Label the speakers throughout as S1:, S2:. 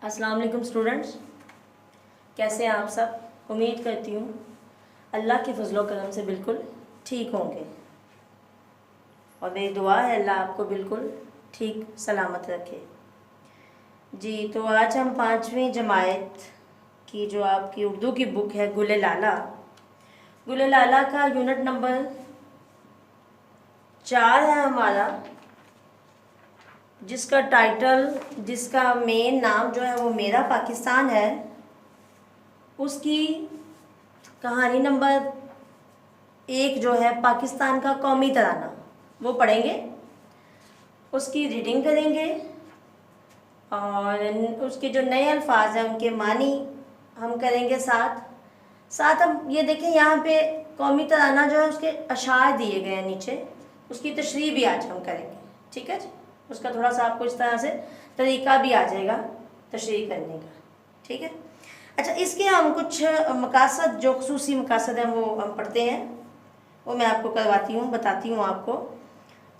S1: अस्सलाम वालेकुम स्टूडेंट्स, कैसे हैं आप सब। उम्मीद करती हूँ अल्लाह के फजलो करम से बिल्कुल ठीक होंगे और मेरी दुआ है अल्लाह आपको बिल्कुल ठीक सलामत रखे। जी, तो आज हम 5वीं जमात की जो आपकी उर्दू की बुक है गुले लाला का यूनिट नंबर 4 है हमारा, जिसका मेन नाम जो है वो मेरा पाकिस्तान है। उसकी कहानी नंबर 1 जो है पाकिस्तान का कौमी तराना, वो पढ़ेंगे, उसकी रीडिंग करेंगे और उसके जो नए अल्फाज हैं उनके मानी हम करेंगे। साथ हम ये देखें यहाँ पे कौमी तराना जो है उसके अशार दिए गए हैं नीचे, उसकी तशरीह भी आज हम करेंगे। ठीक है जी, उसका थोड़ा सा आपको इस तरह से तरीका भी आ जाएगा तशरीह करने का। ठीक है, अच्छा, इसके हम कुछ मकासद, जो खुसूसी मकासद हैं वो हम पढ़ते हैं, वो मैं आपको करवाती हूँ, बताती हूँ आपको।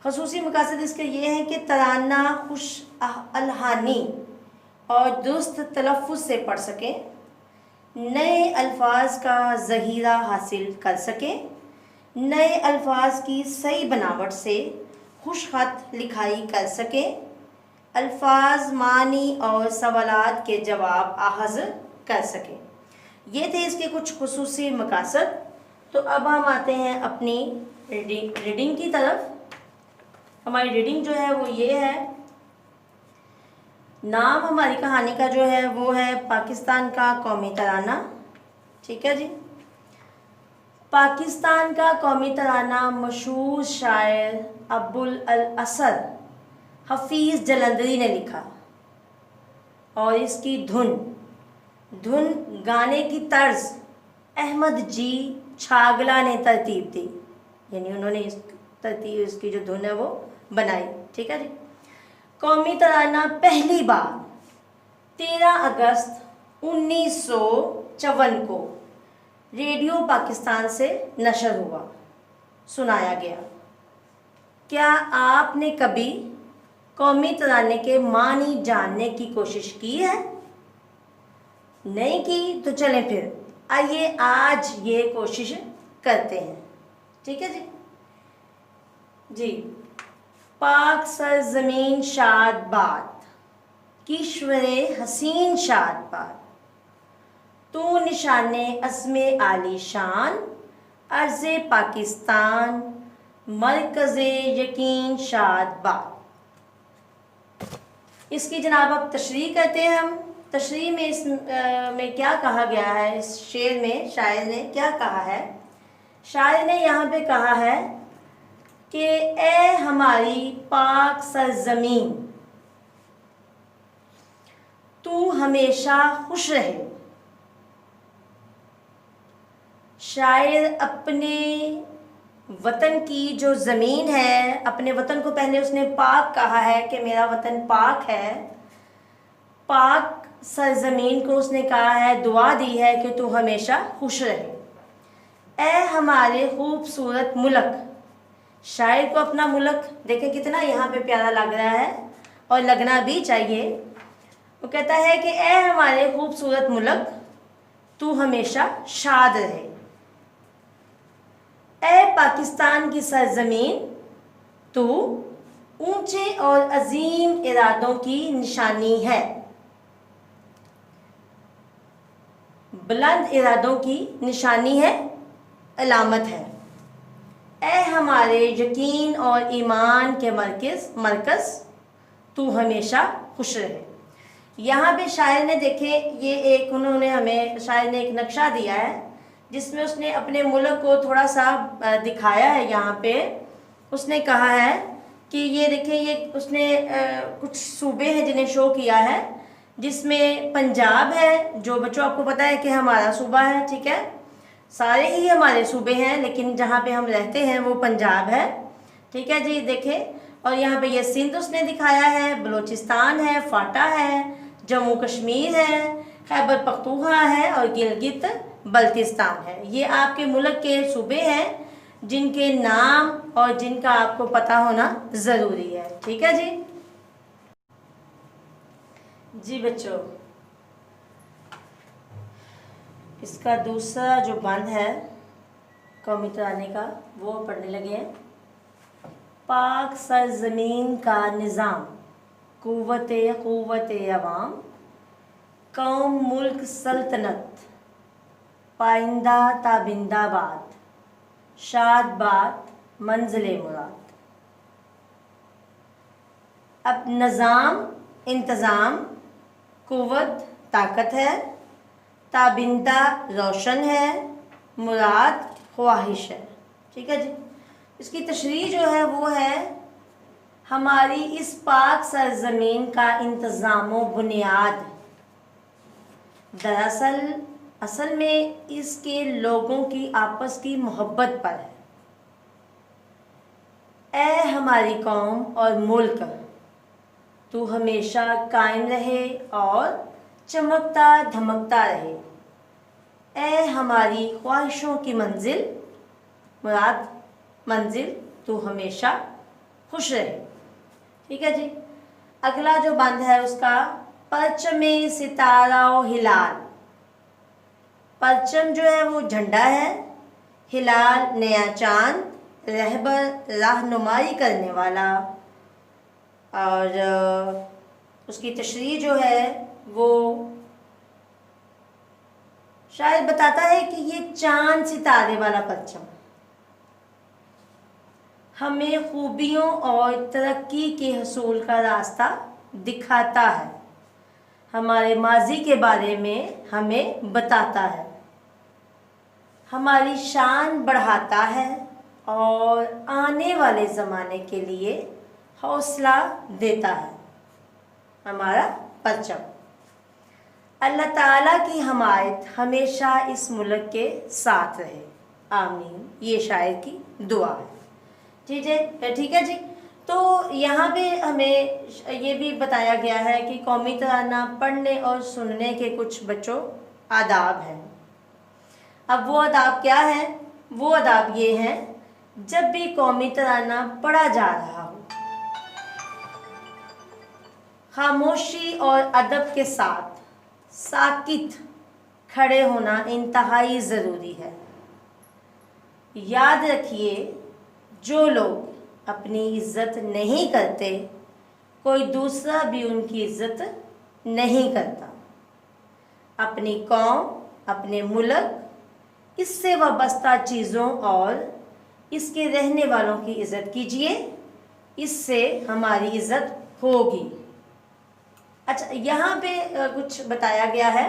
S1: खुसूसी मकासद इसके ये हैं कि तराना खुश अलहानी और दुरुस्त तलफ़्फ़ुज़ से पढ़ सकें, नए अल्फाज का ज़हीरा हासिल कर सकें, नए अल्फाज की सही बनावट से खुश ख़त लिखाई कर सकें, अल्फाज मानी और सवालात के जवाब आहज़ कर सकें। ये थे इसके कुछ खुसूसी मकासद। तो अब हम आते हैं अपनी रीडिंग की तरफ। हमारी रीडिंग जो है वो ये है, नाम हमारी कहानी का जो है वो है पाकिस्तान का कौमी तराना। ठीक है जी, पाकिस्तान का कौमी तराना मशहूर शायर अबुल अल-असद हफीज़ जलंधरी ने लिखा और इसकी धुन गाने की तर्ज अहमद जी छागला ने तरतीब दी, यानी उन्होंने इसकी जो धुन है वो बनाई। ठीक है जी, कौमी तराना पहली बार 13 अगस्त 1954 को रेडियो पाकिस्तान से नशर हुआ, सुनाया गया। क्या आपने कभी कौमी तराने के मानी जानने की कोशिश की है? नहीं की तो चलें फिर आइए आज ये कोशिश करते हैं। ठीक है जी, पाक सरजमीन शाद बाद, किश्वरे हसीन शाद बाद, तू निशाने अस्मे आली शान, अर्ज़े पाकिस्तान, मरकज़े यकीन शाद बाद। इसकी जनाब अब तशरीह करते हैं हम। तशरीह में में क्या कहा गया है, इस शेर में शायर ने क्या कहा है। शायर ने यहाँ पे कहा है कि ए हमारी पाक सरजमीन, तू हमेशा खुश रहे। शायर अपने वतन की जो ज़मीन है, अपने वतन को पहले उसने पाक कहा है कि मेरा वतन पाक है। पाक सरजमीन को उसने कहा है, दुआ दी है कि तू हमेशा खुश रहे। ए हमारे खूबसूरत मुल्क, शायर को अपना मुल्क देखें कितना यहाँ पे प्यारा लग रहा है और लगना भी चाहिए। वो कहता है कि ए हमारे खूबसूरत मुल्क, तू हमेशा शाद रहे। ए पाकिस्तान की सरजमीन, तू ऊंचे और अजीम इरादों की निशानी है, बुलंद इरादों की निशानी है, अलामत है। ए हमारे यकीन और ईमान के मरकज़, तू हमेशा खुश रहे। यहाँ पे शायर ने देखे, ये एक उन्होंने हमें शायर ने एक नक्शा दिया है जिसमें उसने अपने मुल्क को थोड़ा सा दिखाया है। यहाँ पे उसने कहा है कि ये देखें, ये उसने कुछ सूबे हैं जिन्हें शो किया है, जिसमें पंजाब है, जो बच्चों आपको पता है कि हमारा सूबा है। ठीक है, सारे ही हमारे सूबे हैं लेकिन जहाँ पे हम रहते हैं वो पंजाब है। ठीक है जी, देखें, और यहाँ पे ये सिंध उसने दिखाया है, बलूचिस्तान है, फाटा है, जम्मू कश्मीर है, खैबर पख्तूनख्वा है और गिलगित बल्तिस्तान है। ये आपके मुल्क के सूबे हैं जिनके नाम और जिनका आपको पता होना ज़रूरी है। ठीक है जी बच्चों, इसका दूसरा जो बंद है कौमी तराने का वो पढ़ने लगे हैं। पाक सरजमीन का निज़ाम, क़ुव्वत अवाम, कौम मुल्क सल्तनत, पाइंदा ताबिंदाबाद, शाद बात मंजिल मुराद। अब निज़ाम इंतज़ाम, क़ुव्वत ताकत है, ताबिंदा रोशन है, मुराद ख्वाहिश है। ठीक है जी। इसकी तशरीह जो है वो है हमारी इस पाक सरजमीन का इंतज़ाम व बुनियाद दरअसल असल में इसके लोगों की आपस की मोहब्बत पर है। ए हमारी कौम और मुल्क, तू हमेशा कायम रहे और चमकता धमकता रहे। ए हमारी ख्वाहिशों की मंजिल, मुराद मंजिल, तू हमेशा खुश रहे। ठीक है जी। अगला जो बंद है उसका परचम सितारा व हिलाल। परचम जो है वो झंडा है, हिलाल नया चांद, रहबर रहनुमाई करने वाला। और उसकी तशरीह जो है वो शायद बताता है कि ये चांद सितारे वाला परचम हमें खूबियों और तरक्की के हसूल का रास्ता दिखाता है, हमारे माजी के बारे में हमें बताता है, हमारी शान बढ़ाता है और आने वाले ज़माने के लिए हौसला देता है। हमारा परचम। अल्लाह ताला की हमायत हमेशा इस मुल्क के साथ रहे, आमीन। ये शायर की दुआ है। ठीक है जी। तो यहाँ पे हमें ये भी बताया गया है कि कौमी तराना पढ़ने और सुनने के कुछ बच्चों आदाब हैं। अब वो आदाब क्या है? वो आदाब ये हैं, जब भी कौमी तराना पढ़ा जा रहा हो, खामोशी और अदब के साथ साकित खड़े होना इंतहाई ज़रूरी है। याद रखिए, जो लोग अपनी इज़्ज़त नहीं करते, कोई दूसरा भी उनकी इज़्ज़त नहीं करता। अपनी कौम, अपने मुल्क, इससे वाबस्ता चीज़ों और इसके रहने वालों की इज़्ज़त कीजिए, इससे हमारी इज़्ज़त होगी। अच्छा, यहाँ पे कुछ बताया गया है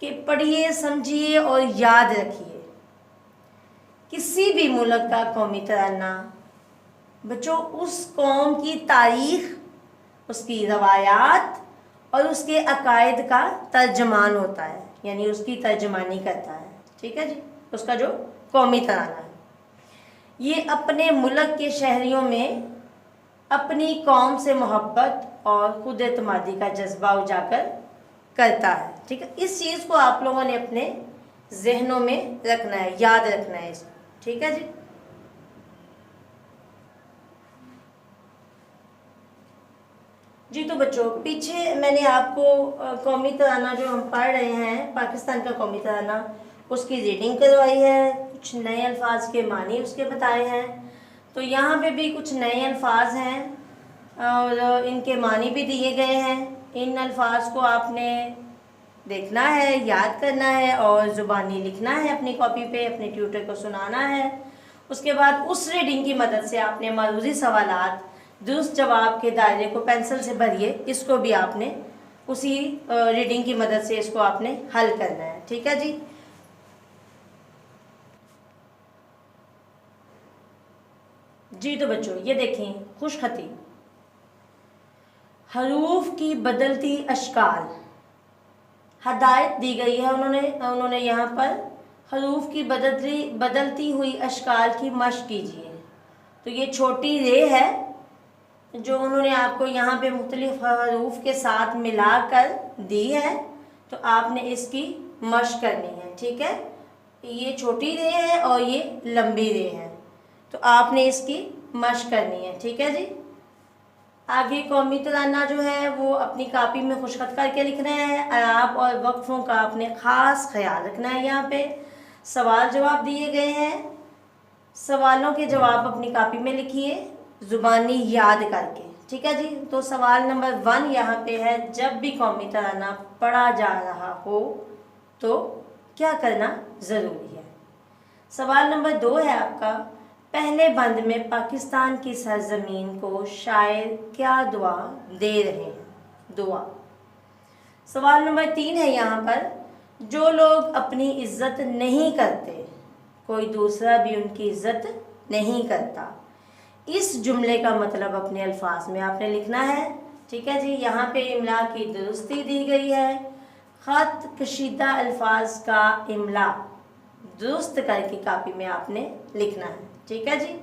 S1: कि पढ़िए, समझिए और याद रखिए। किसी भी मुल्क का कौमी तराना बच्चों उस कौम की तारीख, उसकी रवायात और उसके अकायद का तर्जमान होता है, यानी उसकी तर्जमानी करता है। ठीक है जी। उसका जो कौमी तराना है ये अपने मुल्क के शहरियों में अपनी कौम से मोहब्बत और खुद एतमादी का जज्बा उजागर करता है। ठीक है। इस चीज़ को आप लोगों ने अपने जहनों में रखना है, याद रखना है इसको। ठीक है जी। जी तो बच्चों, पीछे मैंने आपको कौमी तराना जो हम पढ़ रहे हैं, पाकिस्तान का कौमी तराना, उसकी रीडिंग करवाई है, कुछ नए अल्फाज के मानी उसके बताए हैं। तो यहाँ पे भी कुछ नए अल्फाज हैं और इनके मानी भी दिए गए हैं। इन अल्फाज को आपने देखना है, याद करना है और ज़ुबानी लिखना है अपनी कॉपी पे, अपने ट्यूटर को सुनाना है। उसके बाद उस रीडिंग की मदद से आपने मरूज़ी सवालात, दुरुस्त जवाब के दायरे को पेंसिल से भरिए, इसको भी आपने उसी रीडिंग की मदद से इसको आपने हल करना है। ठीक है जी। जी तो बच्चों, ये देखें खुशखती, हरूफ की बदलती अशकाल, हदायत दी गई है। उन्होंने यहाँ पर हरूफ की बदलती हुई अशकाल की मश्क कीजिए। तो ये छोटी रे है जो उन्होंने आपको यहाँ पे मुख्तलिफ हरूफ के साथ मिलाकर दी है, तो आपने इसकी मश्क करनी है। ठीक है। ये छोटी रे है और ये लंबी रे है, तो आपने इसकी मश्क करनी है। ठीक है जी। आगे कौमी तराना जो है वो अपनी कापी में खुशखत करके लिखना है। आप और वक्फों का अपने ख़ास ख्याल रखना है। यहाँ पे सवाल जवाब दिए गए हैं, सवालों के जवाब अपनी कापी में लिखिए ज़ुबानी याद करके, ठीक है जी। तो सवाल नंबर 1 यहाँ पे है, जब भी कौमी तराना पढ़ा जा रहा हो तो क्या करना ज़रूरी है। सवाल नंबर 2 है आपका, पहले बंद में पाकिस्तान की सरजमीन को शायर क्या दुआ दे रहे हैं, दुआ। सवाल नंबर 3 है यहाँ पर, जो लोग अपनी इज्जत नहीं करते कोई दूसरा भी उनकी इज्जत नहीं करता। इस जुमले का मतलब अपने अल्फाज में आपने लिखना है, ठीक है जी। यहाँ पे इमला की दुरुस्ती दी गई है। ख़त कशीदा अल्फाज का इमला दुरुस्त करके कापी में आपने लिखना है, ठीक है जी।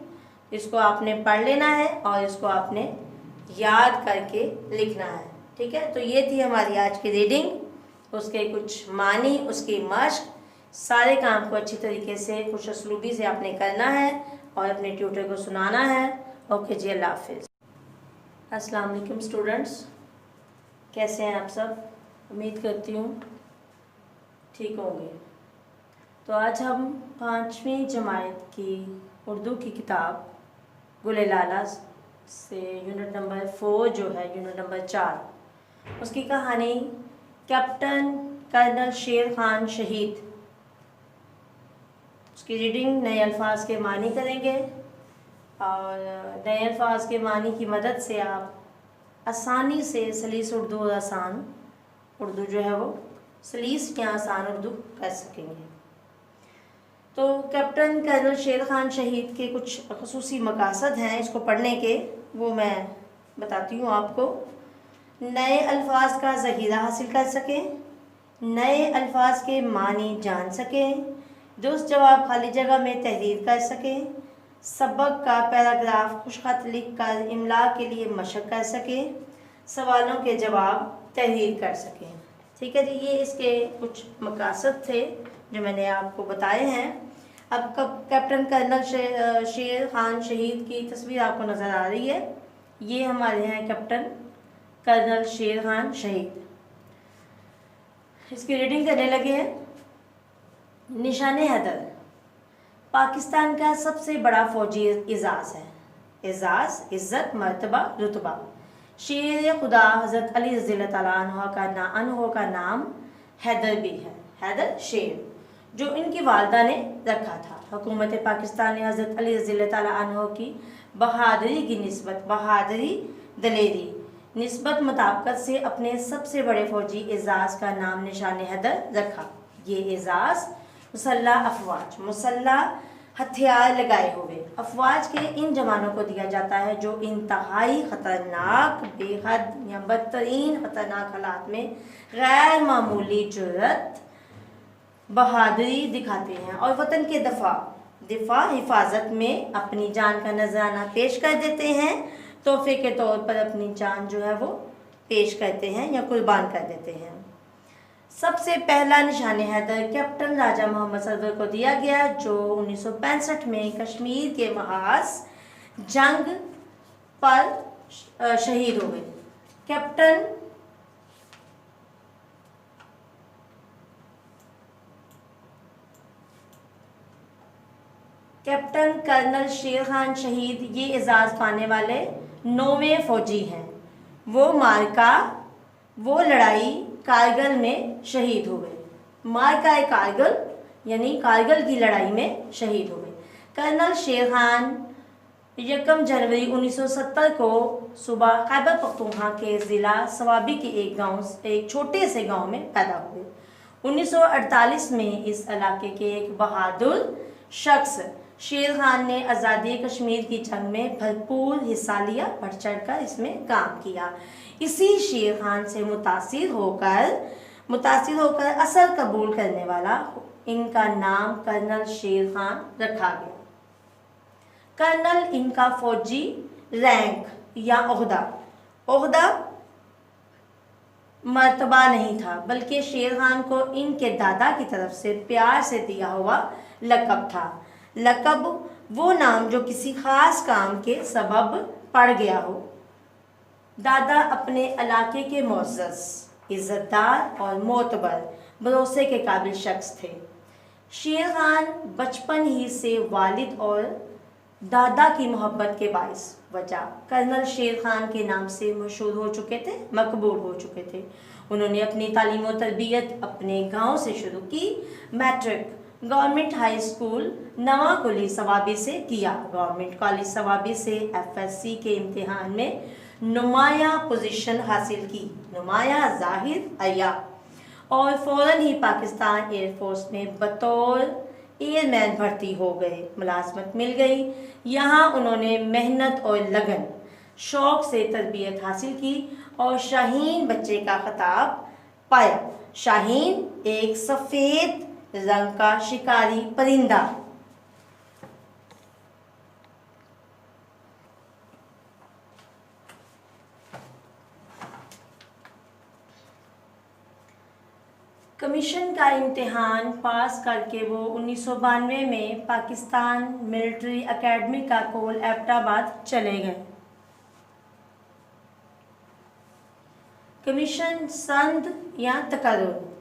S1: इसको आपने पढ़ लेना है और इसको आपने याद करके लिखना है, ठीक है। तो ये थी हमारी आज की रीडिंग, उसके कुछ मानी, उसकी मश्क, सारे काम को अच्छी तरीके से खुश असलूबी से आपने करना है और अपने ट्यूटर को सुनाना है। ओके जी, अल्लाह हाफिज़। अस्सलाम वालेकुम स्टूडेंट्स, कैसे हैं आप सब? उम्मीद करती हूँ ठीक होंगे। तो आज हम 5वीं जमात की उर्दू की किताब गुले लाला से यूनिट नंबर 4 जो है यूनिट नंबर 4, उसकी कहानी कैप्टन कर्नल शेर खान शहीद, उसकी रीडिंग नए अल्फाज के मानी करेंगे और नए अल्फाज के मानी की मदद से आप आसानी से सलीस उर्दू और आसान उर्दू जो है वो सलीस या आसान उर्दू कर सकेंगे। तो कैप्टन कर्नल शेर खान शहीद के कुछ ख़ुसूसी मकासद हैं इसको पढ़ने के, वो मैं बताती हूँ आपको। नए अल्फाज का ज़ख़ीरा हासिल कर सकें, नए अल्फाज के मानी जान सकें, दुरुस्त जवाब खाली जगह में तहरीर कर सकें, सबक का पैराग्राफ खुशखत लिख कर इमला के लिए मशक कर सकें, सवालों के जवाब तहरीर कर सकें, ठीक है जी। ये इसके कुछ मकासद थे जो मैंने आपको बताए हैं। अब कैप्टन कर्नल शेर खान शहीद की तस्वीर आपको नज़र आ रही है, ये हमारे हैं कैप्टन कर्नल शेर खान शहीद। इसकी रीडिंग करने लगे हैं। निशान हैदर पाकिस्तान का सबसे बड़ा फौजी एजाज़ है। एजाज़, इज़्ज़त, मर्तबा, रुतबा। शेर खुदा हज़रत अली रज़ी अल्लाह अन्हु का नाम हैदर भी है। हैदर शेर जो इनकी वालदा ने रखा था। हुकूमत पाकिस्तान ने हज़रत अली रज़ी अल्लाह अन्हु की बहादुरी की निस्बत, बहादुरी दलेरी निस्बत मुताबिकत से अपने सबसे बड़े फौजी एजाज़ का नाम निशान हैदर रखा। ये एजाज़ मुसल्लह अफवाज, मुसल्लह हथियार लगाए हुए अफवाज के इन जवानों को दिया जाता है जो इंतहाई ख़तरनाक, बेहद या बदतरीन ख़तरनाक हालात में गैर मामूली जुर्रत, बहादुरी दिखाते हैं और वतन के दिफा हिफाजत में अपनी जान का नजराना पेश कर देते हैं। तोहफे के तौर पर अपनी जान जो है वो पेश करते हैं या कुर्बान कर देते हैं। सबसे पहला निशान हैदर कैप्टन राजा मोहम्मद सदर को दिया गया जो 1965 में कश्मीर के महाज जंग पर शहीद हो गए। कैप्टन कर्नल शेर खान शहीद ये एजाज़ पाने वाले 9वें फौजी हैं। वो लड़ाई कारगिल में शहीद हो गए। मारका कारगिल यानी कारगिल की लड़ाई में शहीद हो गए। कर्नल शेर खान 1 जनवरी 1970 को सुबह खैबर पख्तूनख्वा के ज़िला सवाबी के एक छोटे से गांव में पैदा हुए। 1948 में इस इलाके के एक बहादुर शख्स शेर खान ने आज़ादी कश्मीर की जंग में भरपूर हिस्सा लिया, बढ़ चढ़ कर इसमें काम किया। इसी शेर खान से मुतासिर होकर असर कबूल करने वाला इनका नाम कर्नल शेर खान रखा गया। कर्नल इनका फौजी रैंक या ओहदा मर्तबा नहीं था, बल्कि शेर खान को इनके दादा की तरफ से प्यार से दिया हुआ लक़ब था। लक़ब वो नाम जो किसी ख़ास काम के सबब पड़ गया हो। दादा अपने इलाके के मुअज़्ज़ज़, इज़्ज़तदार और मोतबर भरोसे के काबिल शख्स थे। शेर खान बचपन ही से वालिद और दादा की मोहब्बत के बाइस वजह कर्नल शेर खान के नाम से मशहूर हो चुके थे, मकबूल हो चुके थे। उन्होंने अपनी तालीम और तरबियत अपने गांव से शुरू की। Matric government high school Nawakuli Swabi से किया। गवर्नमेंट कॉलेज सवाबी से FSC के इम्तिहान में नुमाया पोजीशन हासिल की, नुमाया ज़ाहिर अया, और फ़ौरन ही पाकिस्तान एयरफोर्स में बतौर एयरमैन भर्ती हो गए। मुलाजमत मिल गई। यहाँ उन्होंने मेहनत और लगन शौक़ से तरबियत हासिल की और शाहीन बच्चे का खिताब पाया। शाहीन एक सफ़ेद रंग का शिकारी परिंदा। कमीशन का इम्तिहान पास करके वो 1992 में पाकिस्तान मिलिट्री एकेडमी का कोल एबटाबाद चले गए। कमीशन संद या तकर्रुर,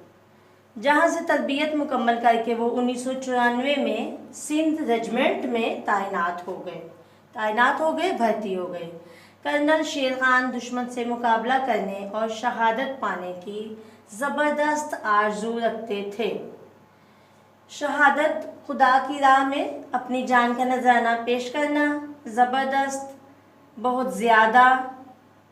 S1: जहाँ से तरबियत मुकम्मल करके वो 1994 में सिंध रेजिमेंट में तैनात हो गए, भर्ती हो गए। कर्नल शेर खान दुश्मन से मुकाबला करने और शहादत पाने की ज़बरदस्त आरजू रखते थे। शहादत खुदा की राह में अपनी जान का नजराना पेश करना, ज़बरदस्त, बहुत ज़्यादा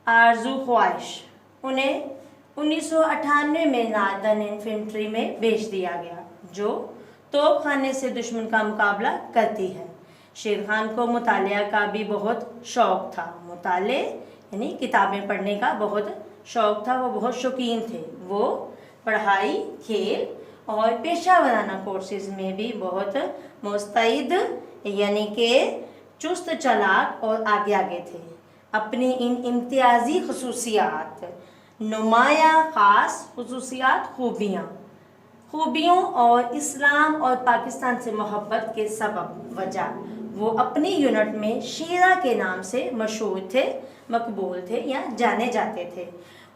S1: आरजू ख्वाहिश। उन्हें 1998 में नार्दर्न इन्फेंट्री में भेज दिया गया, जो तोपखाने से दुश्मन का मुकाबला करती है। शेर खान को मुतालिया का भी बहुत शौक़ था। मुताले यानी किताबें पढ़ने का बहुत शौक़ था। वो बहुत शौकीन थे। वो पढ़ाई, खेल और पेशा वराना कोर्सेज में भी बहुत मुस्तैद यानी कि चुस्त चालाक और आगे थे। अपनी इन इम्तियाजी खसूसियात, नुमाया ख़ास खसूसियात, खूबियों और इस्लाम और पाकिस्तान से मोहब्बत के सबब वजह वो अपनी यूनिट में शेरा के नाम से मशहूर थे, मकबूल थे या जाने जाते थे।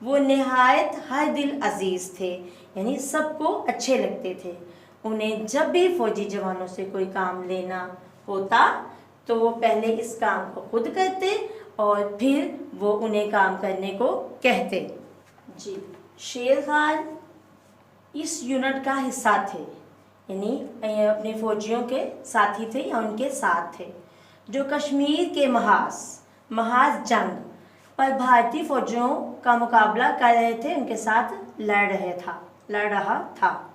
S1: वो निहायत हर दिल अजीज़ थे, यानी सबको अच्छे लगते थे। उन्हें जब भी फ़ौजी जवानों से कोई काम लेना होता तो वो पहले इस काम को खुद करते और फिर वो उन्हें काम करने को कहते। जी, शेर खान इस यूनिट का हिस्सा थे, यानी अपने फ़ौजियों के साथी थे या उनके साथ थे, जो कश्मीर के महाज जंग पर भारतीय फ़ौजियों का मुकाबला कर रहे थे, उनके साथ लड़ रहा था।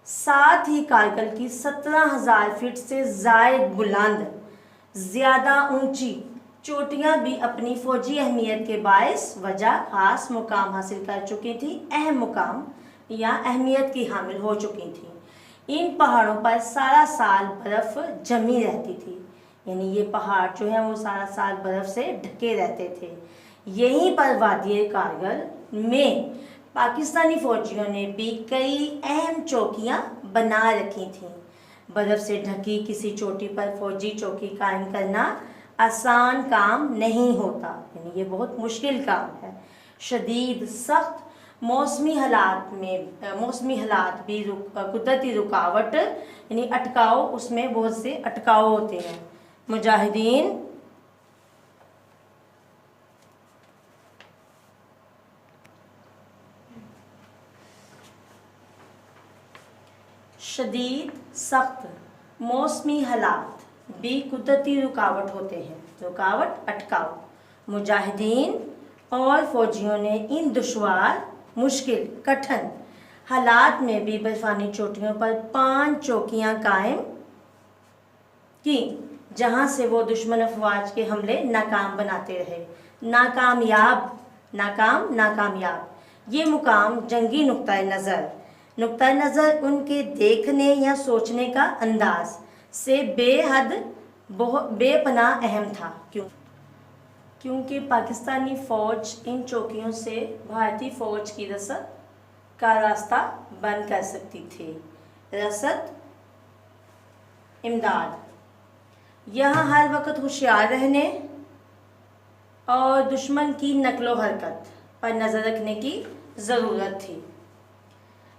S1: साथ ही कारगिल की 17,000 फीट से ज़ायद बुलंद, ज़्यादा ऊंची चोटियां भी अपनी फ़ौजी अहमियत के बायस वजह ख़ास मुकाम हासिल कर चुकी थी, अहम मुकाम या अहमियत की हामिल हो चुकी थी। इन पहाड़ों पर सारा साल बर्फ़ जमी रहती थी, यानी ये पहाड़ जो है वो सारा साल बर्फ़ से ढके रहते थे। यहीं पर वादी कारगिल में पाकिस्तानी फ़ौजियों ने भी कई अहम चौकियां बना रखी थीं। बर्फ़ से ढकी किसी चोटी पर फ़ौजी चौकी कायम करना आसान काम नहीं होता, यानी ये बहुत मुश्किल काम है। शदीद सख्त मौसमी हालात भी कुदरती रुकावट यानी अटकाव, उसमें बहुत से अटकाव होते हैं। मुजाहिदीन शदीद सख्त मौसमी हालात भी कुदरती रुकावट होते हैं, रुकावट, अटकाव। मुजाहिदीन और फ़ौजियों ने इन दुश्वार, मुश्किल, कठिन हालात में भी बर्फ़ानी चोटियों पर 5 चौकियां कायम की, जहां से वो दुश्मन अफवाज के हमले नाकाम बनाते रहे। नाकामयाब ये मुकाम जंगी नुक्ता नज़र उनके देखने या सोचने का अंदाज से बेपनाह अहम था, क्योंकि पाकिस्तानी फ़ौज इन चौकियों से भारतीय फ़ौज की रसद का रास्ता बंद कर सकती थी। रसद, इमदाद, यहाँ हर वक्त होशियार रहने और दुश्मन की नकलो हरकत पर नज़र रखने की ज़रूरत थी।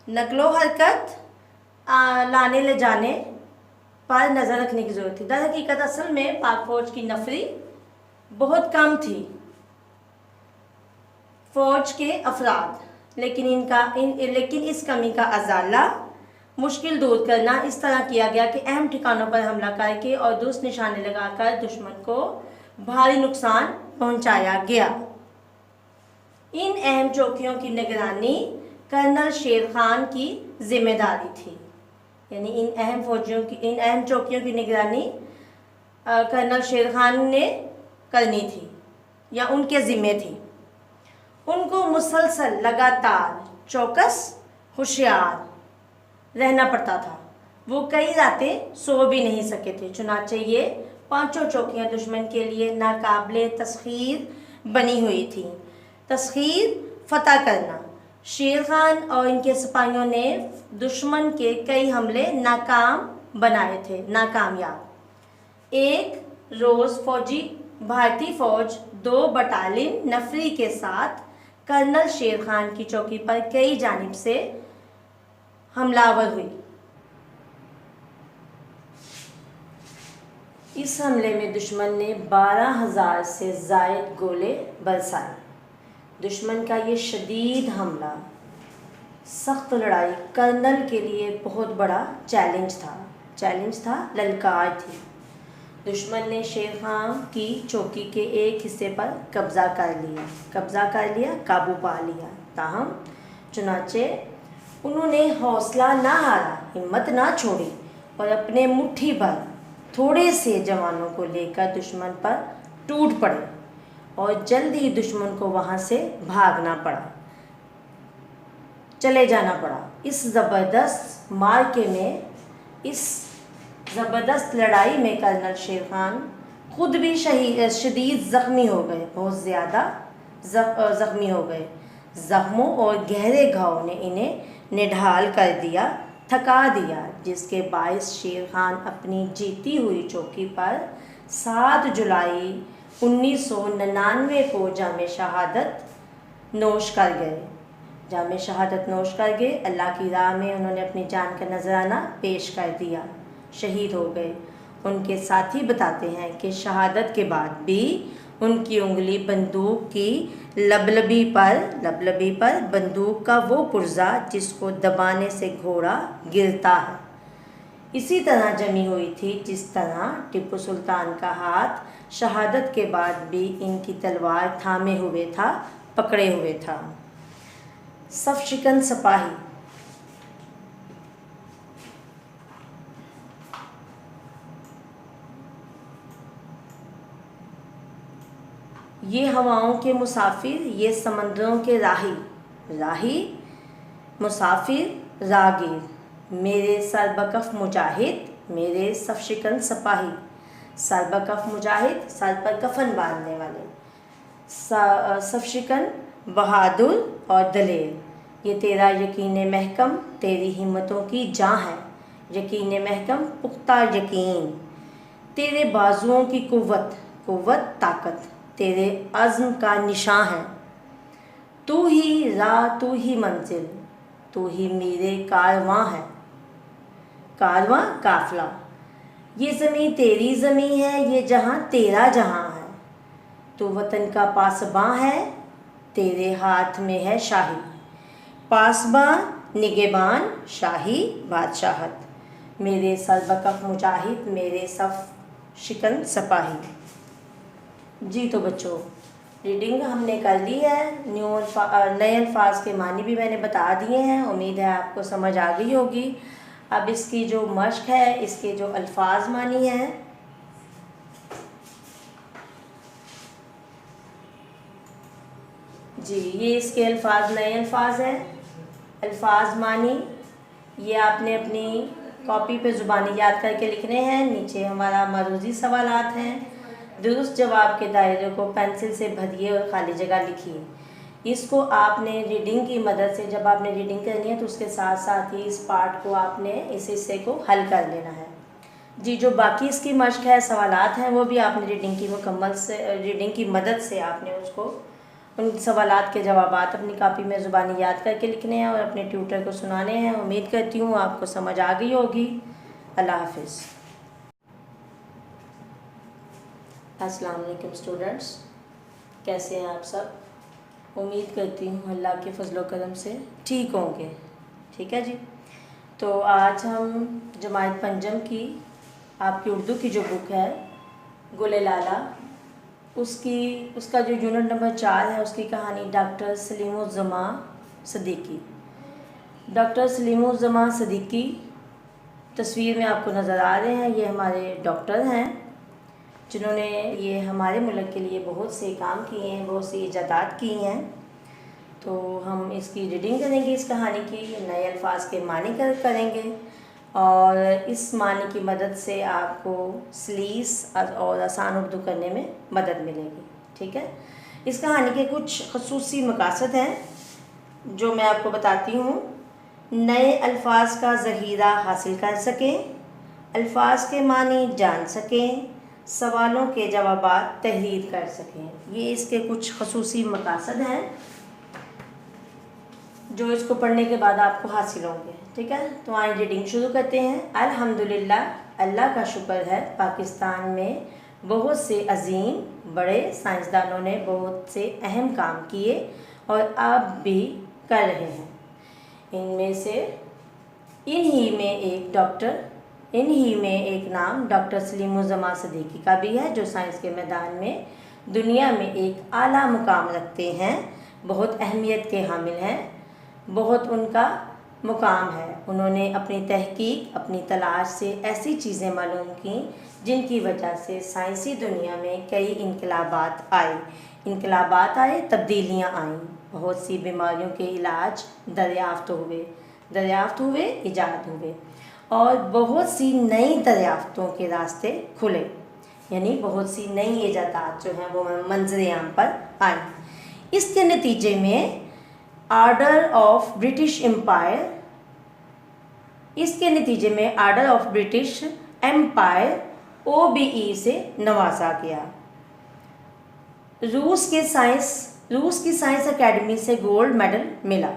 S1: नकलो हरकत लाने ले जाने पर नज़र रखने की ज़रूरत थी। दरहकीकत असल में पाक फ़ौज की नफरी बहुत कम थी, फ़ौज के अफराद, लेकिन इस कमी का अजाला मुश्किल दूर करना इस तरह किया गया कि अहम ठिकानों पर हमला करके और दुरुस्त निशाने लगाकर दुश्मन को भारी नुकसान पहुंचाया गया। इन अहम चौकियों की निगरानी कर्नल शेर खान की जिम्मेदारी थी। यानी इन अहम चौकियों की निगरानी कर्नल शेर खान ने करनी थी या उनके ज़िम्मे थी। उनको मुसलसल लगातार चौकस होशियार रहना पड़ता था। वो कई रातें सो भी नहीं सके थे। चुनाचे ये पांचों चौकियां दुश्मन के लिए नाकाबिले तस्खीर बनी हुई थी। तस्खीर फतह करना। शेर खान और इनके सिपाहियों ने दुश्मन के कई हमले नाकामयाब। एक रोज़ भारतीय फ़ौज 2 बटालियन नफरी के साथ कर्नल शेर खान की चौकी पर कई जानिब से हमलावर हुई। इस हमले में दुश्मन ने 12,000 से ज़ायद गोले बरसाए। दुश्मन का ये शदीद हमला, सख्त लड़ाई कर्नल के लिए बहुत बड़ा चैलेंज था, ललकार थी। दुश्मन ने शेर खान की चौकी के एक हिस्से पर कब्ज़ा कर लिया, काबू पा लिया। ताहम चुनाचे उन्होंने हौसला ना हारा, हिम्मत ना छोड़ी और अपने मुट्ठी भर थोड़े से जवानों को लेकर दुश्मन पर टूट पड़े और जल्द ही दुश्मन को वहाँ से चले जाना पड़ा। इस ज़बरदस्त मार्के में, इस ज़बरदस्त लड़ाई में कर्नल शेर खान खुद भी शदीद ज़ख्मी हो गए, बहुत ज़्यादा ज़ख्मी हो गए। ज़ख्मों और गहरे घाव ने इन्हें निढाल कर दिया, थका दिया, जिसके बायस शेर खान अपनी जीती हुई चौकी पर 7 जुलाई 1999 को जामे शहादत नोश कर गए। अल्लाह की राह में उन्होंने अपनी जान का नजराना पेश कर दिया, शहीद हो गए। उनके साथी बताते हैं कि शहादत के बाद भी उनकी उंगली बंदूक की लबलबी पर बंदूक का वो पुर्जा जिसको दबाने से घोड़ा गिरता है, इसी तरह जमी हुई थी जिस तरह टिप्पू सुल्तान का हाथ शहादत के बाद भी इनकी तलवार थामे हुए था, पकड़े हुए था। सफ़शिकन सिपाही। ये हवाओं के मुसाफिर, ये समंदरों के राही मुसाफिर रागीर, मेरे सरबकफ मुजाहिद, मेरे सफ़शिकन सिपाही। सरबकफ मुजाहिद, सर पर कफन बांधने वाले, सफ़शिकन बहादुर और दलेर। ये तेरा यकीन महकम, तेरी हिम्मतों की जान है, यकीन महकम पुख्ता यकीन। तेरे बाजुओं की कुव्वत ताकत, तेरे अज़्म का निशान है। तू ही राह, तू ही मंजिल, तू ही मेरे कारवां है। कारवां काफिला। ये ज़मीं तेरी ज़मीं है, ये जहां तेरा जहां है। तू वतन का पासबां है, तेरे हाथ में है शाही। पासबां निगहबान, शाही बादशाहत। मेरे सरबकफ मुजाहिद, मेरे सफ़शिकन सिपाही। जी तो बच्चों, रीडिंग हमने कर ली है। नए अल्फाज के मानी भी मैंने बता दिए हैं। उम्मीद है आपको समझ आ गई होगी। अब इसकी जो मश्क है, इसके जो अल्फाज मानी है, जी ये इसके अल्फाज, नए अल्फाज हैं। अल्फाज मानी ये आपने अपनी कॉपी पे ज़ुबानी याद करके लिखने हैं। नीचे हमारा मरूज़ी सवालात हैं। दुरुस्त जवाब के दायरे को पेंसिल से भरिए और ख़ाली जगह लिखिए। इसको आपने रीडिंग की मदद से, जब आपने रीडिंग करनी है तो उसके साथ साथ ही इस पार्ट को आपने, इस हिस्से को हल कर लेना है। जी, जो बाकी इसकी मश्क है, सवालात हैं, वो भी आपने रीडिंग की मदद से आपने उसको उन सवालात के जवाबात अपनी कापी में ज़ुबानी याद करके लिखने हैं और अपने ट्यूटर को सुनाने हैं। उम्मीद करती हूँ आपको समझ आ गई होगी। अल्लाह हाफिज़। अस्सलाम वालेकुम स्टूडेंट्स, कैसे हैं आप सब? उम्मीद करती हूँ अल्लाह के फजलो करम से ठीक होंगे। ठीक है जी। तो आज हम जमायत पंजम की आपकी उर्दू की जो बुक है गुले लाला, उसका जो यूनिट नंबर 4 है, उसकी कहानी डॉक्टर सलीमुज़्ज़मा सिद्दीकी। डॉक्टर सलीमुज़्ज़मा सिद्दीकी तस्वीर में आपको नज़र आ रहे हैं। ये हमारे डॉक्टर हैं जिन्होंने ये हमारे मुल्क के लिए बहुत से काम किए हैं, बहुत सी इजादात की हैं। तो हम इसकी रीडिंग करेंगे, इस कहानी की नए अल्फाज के मानी करेंगे और इस मानी की मदद से आपको सलीस और आसान उर्दू करने में मदद मिलेगी। ठीक है। इस कहानी के कुछ ख़ुसूसी मकासद हैं जो मैं आपको बताती हूँ। नए अल्फाज का ज़ख़ीरा हासिल कर सकें, अल्फाज के मानी जान सकें, सवालों के जवाबात तहरीर कर सकें। ये इसके कुछ ख़ुसूसी मकासद हैं जो इसको पढ़ने के बाद आपको हासिल होंगे। ठीक है। तो आइए रीडिंग शुरू करते हैं। अल्हम्दुलिल्लाह, अल्लाह का शुक्र है, पाकिस्तान में बहुत से अजीम बड़े साइंसदानों ने बहुत से अहम काम किए और अब भी कर रहे हैं। इनमें से इन्हीं में एक नाम डॉक्टर सलीमुज़्ज़मा सिद्दीकी का भी है, जो साइंस के मैदान में दुनिया में एक आला मुकाम रखते हैं, बहुत अहमियत के हामिल हैं, बहुत उनका मुकाम है। उन्होंने अपनी तहकीक, अपनी तलाश से ऐसी चीज़ें मालूम की जिनकी वजह से साइंसी दुनिया में कई इनकलाबात आए, तब्दीलियाँ आईं। बहुत सी बीमारियों के इलाज दरियाफ़्त हुए, इजाद हुए और बहुत सी नई दरियाफ़्तों के रास्ते खुले, यानी बहुत सी नई इजादात जो हैं वो मंज़र आम पर आई। इसके नतीजे में order of British empire OBE से नवाजा गया। रूस की साइंस अकेडमी से गोल्ड मेडल मिला।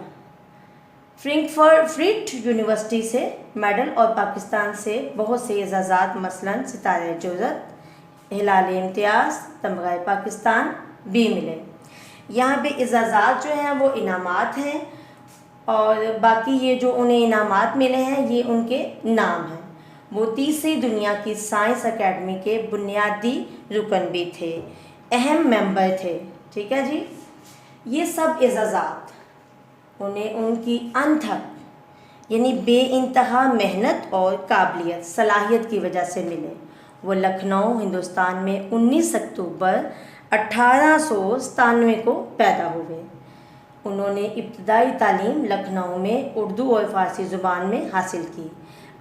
S1: फ्रैंकफर्ट यूनिवर्सिटी से मेडल और पाकिस्तान से बहुत से एजाज़ात, मसलन सितारे जुर्रत, हिलाल इम्तियाज़, तमगा पाकिस्तान भी मिले। यहाँ पे एजाज़ात जो हैं वो इनामात हैं और बाकी ये जो उन्हें इनामात मिले हैं ये उनके नाम हैं। वो तीसरी दुनिया की साइंस अकेडमी के बुनियादी रुकन भी थे, अहम मेंबर थे। ठीक है जी। ये सब एजाज़ात उन्हें उनकी अनथक यानी बेइंतहा मेहनत और काबिलियत, सलाहियत की वजह से मिले। वो लखनऊ, हिंदुस्तान में 19 अक्टूबर 1897 को पैदा हुए। उन्होंने इब्तदाई तालीम लखनऊ में उर्दू और फ़ारसी ज़ुबान में हासिल की।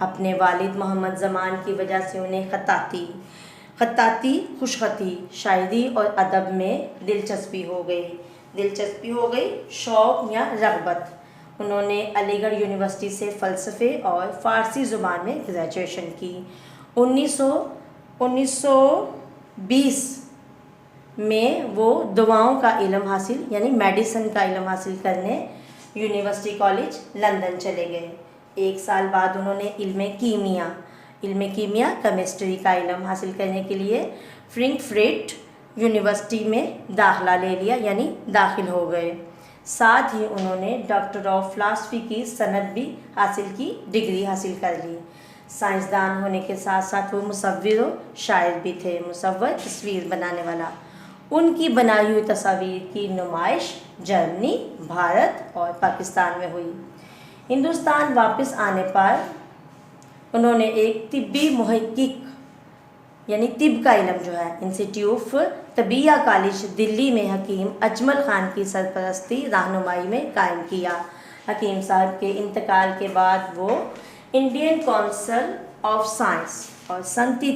S1: अपने वालिद मोहम्मद ज़मान की वजह से उन्हें ख़त्ताती, खुशख़ती, शायरी और अदब में दिलचस्पी हो गई, शौक़ या रग़बत। उन्होंने अलीगढ़ यूनिवर्सिटी से फ़लसफ़े और फ़ारसी ज़ुबान में ग्रेजुएशन की। 1920 में वो दवाओं का इल्म हासिल यानी मेडिसिन का इल्म हासिल करने यूनिवर्सिटी कॉलेज लंदन चले गए। 1 साल बाद उन्होंने इल्म कीमिया केमिस्ट्री का इल्म हासिल करने के लिए फ्रैंकफर्ट यूनिवर्सिटी में दाखिला ले लिया, यानी दाखिल हो गए। साथ ही उन्होंने डॉक्टर ऑफ फ़िलासफ़ी की सनद भी हासिल की, डिग्री हासिल कर ली। साइंसदान होने के साथ साथ वो मुसव्विर व शायर भी थे। मुसव्विर, तस्वीर बनाने वाला। उनकी बनाई हुई तस्वीर की नुमाइश जर्मनी, भारत और पाकिस्तान में हुई। हिंदुस्तान वापस आने पर उन्होंने एक तिब्बी मुहक्किक यानी तिब का इल्म जो है इंस्टीट्यूट तबिया कॉलेज दिल्ली में हकीम अजमल ख़ान की सरपरस्ती रहनुमाई में कायम किया। हकीम साहब के इंतकाल के बाद वो इंडियन काउंसिल ऑफ साइंस और सनती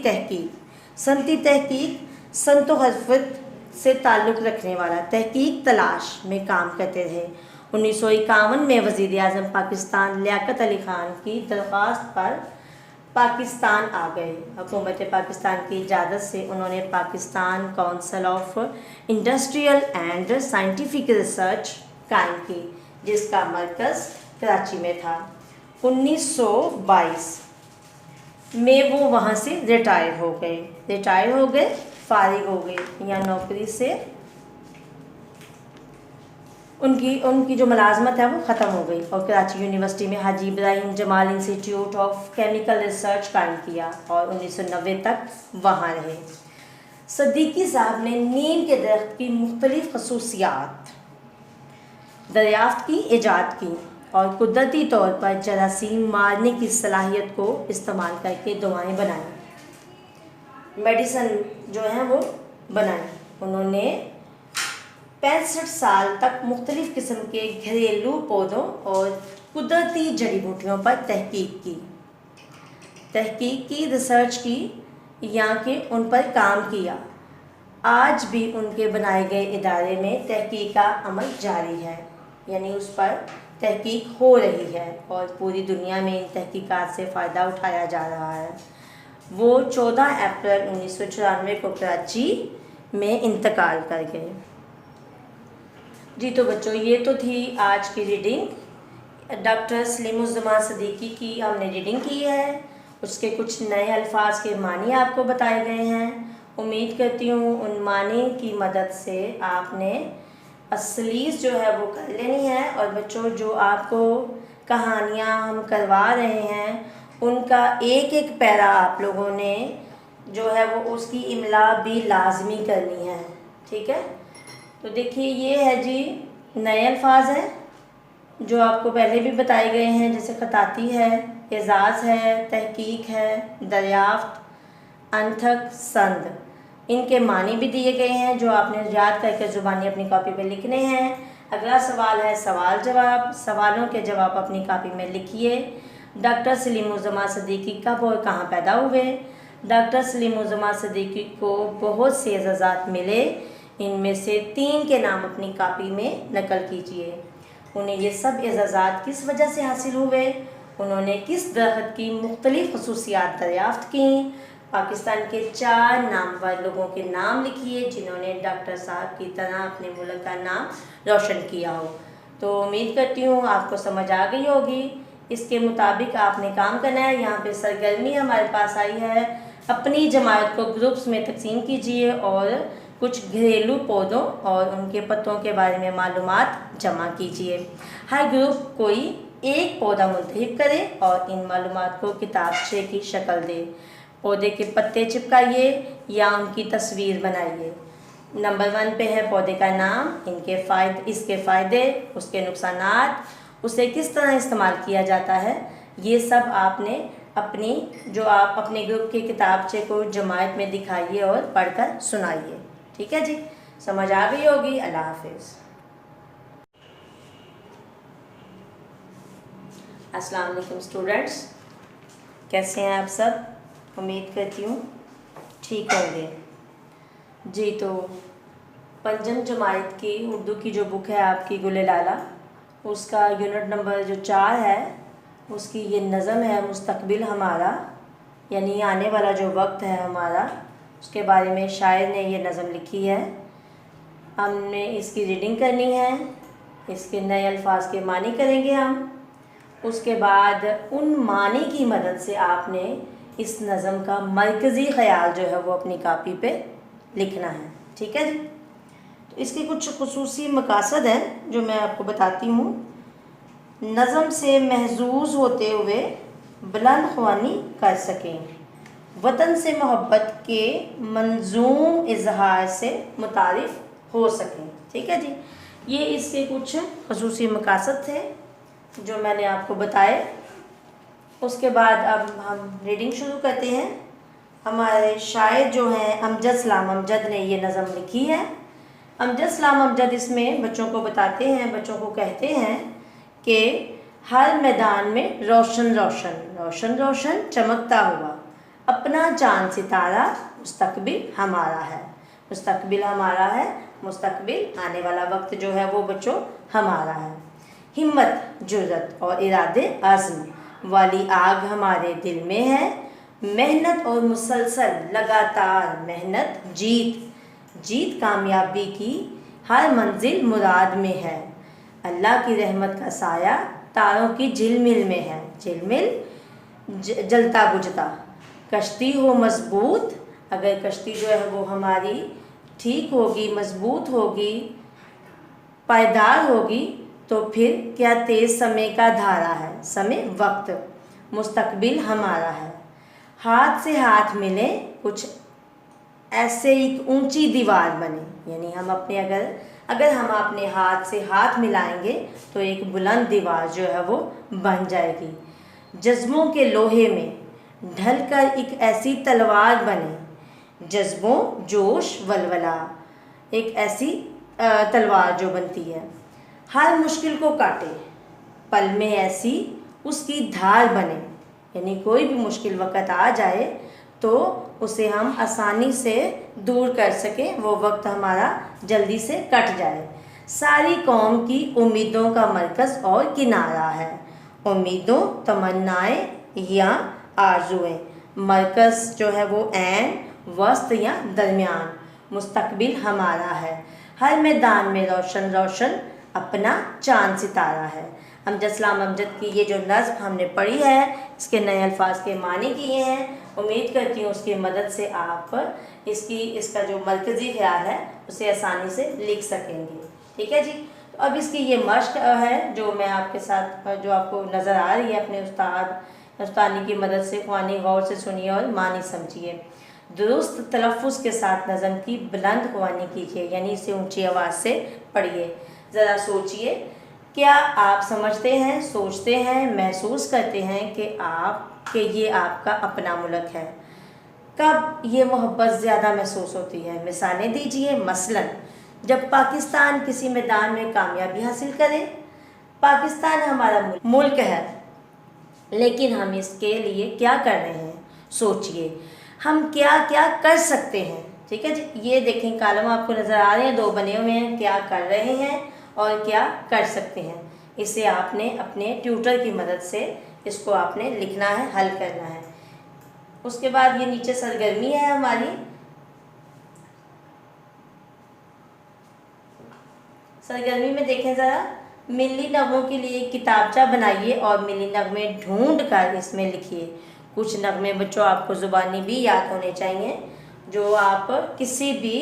S1: तहकीक संतोहफ़त से ताल्लुक़ रखने वाला तहकीक तलाश में काम करते रहे। 1951 में वज़ीर आज़म पाकिस्तान लियाकत अली ख़ान की दरख्वास्त पर पाकिस्तान आ गए। हुकूमत पाकिस्तान की इजाज़त से उन्होंने Pakistan council of industrial and scientific research कायम की, जिसका मरकज़ कराची में था। 1922 में वो वहाँ से रिटायर हो गए, फारिग हो गए या नौकरी से उनकी जो मुलाजमत है वो ख़त्म हो गई और कराची यूनिवर्सिटी में Haji Ibrahim Jamal institute of chemical research कायम किया और 1990 तक वहाँ रहे। सदीकी साहब ने नीम के दरख्त की मुख्तलिफ़ खसूसियात दरियाफ्त की, ईजाद की और कुदरती तौर पर जरासीम मारने की सलाहियत को इस्तेमाल करके दवाएँ बनाई, मेडिसन जो है वो बनाई। उन्होंने 65 साल तक मुख्तलिफ़ किस्म के घरेलू पौधों और कुदरती जड़ी बूटियों पर तहकीक की, रिसर्च की, यहाँ के उन पर काम किया। आज भी उनके बनाए गए इदारे में तहकीक का अमल जारी है, यानी उस पर तहकीक हो रही है और पूरी दुनिया में इन तहकीकात से फ़ायदा उठाया जा रहा है। वो 14 अप्रैल 1994 को कराची में इंतकाल कर गए। जी तो बच्चों, ये तो थी आज की रीडिंग। डॉक्टर सलीमुज़्ज़मान सदीकी की हमने रीडिंग की है, उसके कुछ नए अल्फाज के मानी आपको बताए गए हैं। उम्मीद करती हूँ उन मानी की मदद से आपने असलीस जो है वो कर लेनी है। और बच्चों, जो आपको कहानियाँ हम करवा रहे हैं उनका एक एक पैरा आप लोगों ने जो है वो उसकी इमला भी लाजमी करनी है, ठीक है। तो देखिए, ये है जी नए अल्फाज हैं जो आपको पहले भी बताए गए हैं, जैसे खताती है, एजाज़ है, तहकीक है, दरियाफ्त, अंथक, संद। इनके मानी भी दिए गए हैं जो आपने याद करके ज़ुबानी अपनी कॉपी पे लिखने हैं। अगला सवाल है सवाल जवाब। सवालों के जवाब अपनी कॉपी में लिखिए। डॉक्टर सलीमुज़्ज़मान सदीकी कब और कहाँ पैदा हुए? डॉक्टर सलीमुज़्ज़मान सदीकी को बहुत से एजाज़ात मिले, इनमें से 3 के नाम अपनी कॉपी में नकल कीजिए। उन्हें ये सब एजाज़ात किस वजह से हासिल हुए? उन्होंने किस दरख्त की मुख्तलिफ़ खसूसियात दरियाफ़्त की? पाकिस्तान के 4 नामवर लोगों के नाम लिखिए जिन्होंने डॉक्टर साहब की तरह अपने मुल्क का नाम रोशन किया हो। तो उम्मीद करती हूँ आपको समझ आ गई होगी। इसके मुताबिक आपने काम करना है। यहाँ पे सरगर्मी हमारे पास आई है, अपनी जमात को ग्रुप्स में तकसीम कीजिए और कुछ घरेलू पौधों और उनके पत्तों के बारे में मालूमात जमा कीजिए। हर ग्रुप कोई एक पौधा मुंतखब करे और इन मालूमात को किताबचे की शक्ल दे। पौधे के पत्ते चिपकाइए या उनकी तस्वीर बनाइए। नंबर 1 पे है पौधे का नाम, इसके फ़ायदे, उसके नुकसानात, उसे किस तरह इस्तेमाल किया जाता है। ये सब आपने आप अपने ग्रुप के किताबचे को जमात में दिखाइए और पढ़कर सुनाइए। ठीक है जी, समझ आ गई होगी। अल्लाह हाफिज़। अस्सलाम वालेकुम स्टूडेंट्स, कैसे हैं आप सब? उम्मीद करती हूँ ठीक होंगे। जी तो पंजम जमात की उर्दू की जो बुक है आपकी गुले लाला, उसका यूनिट नंबर जो 4 है उसकी ये नज़म है मुस्तकबिल हमारा, यानी आने वाला जो वक्त है हमारा, उसके बारे में शायर ने ये नज़म लिखी है। हमने इसकी रीडिंग करनी है, इसके नए अल्फाज के मानी करेंगे हम। उसके बाद उन मानी की मदद से आपने इस नज़म का मरकज़ी ख़याल जो है वो अपनी कापी पे लिखना है। ठीक है जी। तो इसके कुछ खुसूसी मकासद हैं जो मैं आपको बताती हूँ। नज़म से महजूज़ होते हुए बुलंद ख्वानी कर सकें, वतन से मोहब्बत के मंजूम इजहार से मुतारिफ़ हो सकें। ठीक है जी, ये इसके कुछ खुसूसी मकासद थे जो मैंने आपको बताए। उसके बाद अब हम रीडिंग शुरू करते हैं। हमारे शायर जो हैं अमजद सलाम अमजद ने ये नज़म लिखी है। अमजद सलाम अमजद इसमें बच्चों को बताते हैं, बच्चों को कहते हैं कि हर मैदान में रोशन रोशन रोशन रोशन चमकता हुआ अपना चांद सितारा मुस्तकबिल हमारा है। मुस्तकबिल हमारा है, मुस्तकबिल आने वाला वक्त जो है वो बच्चों हमारा है। हिम्मत, जुर्रत और इरादे आज़म वाली आग हमारे दिल में है। मेहनत और मुसलसल लगातार मेहनत जीत कामयाबी की हर मंजिल मुराद में है। अल्लाह की रहमत का साया तारों की झिलमिल में है। झिलमिल जलता बुझता। कश्ती हो मजबूत, अगर कश्ती जो है वो हमारी ठीक होगी, मजबूत होगी, पायदार होगी, तो फिर क्या तेज समय का धारा है। समय वक्त, मुस्तकबिल हमारा है। हाथ से हाथ मिले कुछ ऐसे एक ऊंची दीवार बने, यानी हम अपने अगर हम अपने हाथ से हाथ मिलाएंगे तो एक बुलंद दीवार जो है वो बन जाएगी। जज्बों के लोहे में ढलकर एक ऐसी तलवार बने। जज्बों, जोश, वलवला, एक ऐसी तलवार जो बनती है, हर मुश्किल को काटे, पल में ऐसी उसकी धार बने। यानी कोई भी मुश्किल वक़्त आ जाए तो उसे हम आसानी से दूर कर सकें, वो वक्त हमारा जल्दी से कट जाए। सारी कौम की उम्मीदों का मरकज़ और किनारा है। उम्मीदों, तमन्नाएं या आरज़ुएं, मरकज़ जो है वो ऐन, वस्त या दरमियान, मुस्तकबिल हमारा है। हर मैदान में रोशन रोशन अपना चांद सितारा है। अमजद सलाम अमजद की ये जो नज़्म हमने पढ़ी है, इसके नए अल्फाज के मानी किए हैं। उम्मीद करती हूँ उसकी मदद से आप इसका जो मरकज़ी ख्याल है उसे आसानी से लिख सकेंगे। ठीक है जी। तो अब इसकी ये मश्क है जो मैं आपके साथ, जो आपको नज़र आ रही है, अपने उस्तानी की मदद से ख्वानी गौर से सुनिए और मानी समझिए। दुरुस्त तलफ़्फ़ुज़ के साथ नज़म की बुलंद ख्वानी कीजिए, यानी इसे ऊंची आवाज़ से पढ़िए। ज़रा सोचिए, क्या आप समझते हैं, सोचते हैं, महसूस करते हैं कि ये आपका अपना मुल्क है? कब ये मोहब्बत ज़्यादा महसूस होती है? मिसालें दीजिए। मसलन जब पाकिस्तान किसी मैदान में कामयाबी हासिल करे। पाकिस्तान हमारा मुल्क है, लेकिन हम इसके लिए क्या कर रहे हैं? सोचिए, हम क्या क्या कर सकते हैं। ठीक है जी। ये देखें, कॉलम आपको नज़र आ रहे हैं, दो बने हुए हैं, क्या कर रहे हैं और क्या कर सकते हैं। इसे आपने अपने ट्यूटर की मदद से इसको आपने लिखना है, हल करना है। उसके बाद ये नीचे सरगर्मी है हमारी। सरगर्मी में देखें ज़रा, मिली नगमों के लिए किताबचा बनाइए और मिली नगमे ढूंढ कर इसमें लिखिए। कुछ नगमे बच्चों आपको ज़ुबानी भी याद होने चाहिए, जो आप किसी भी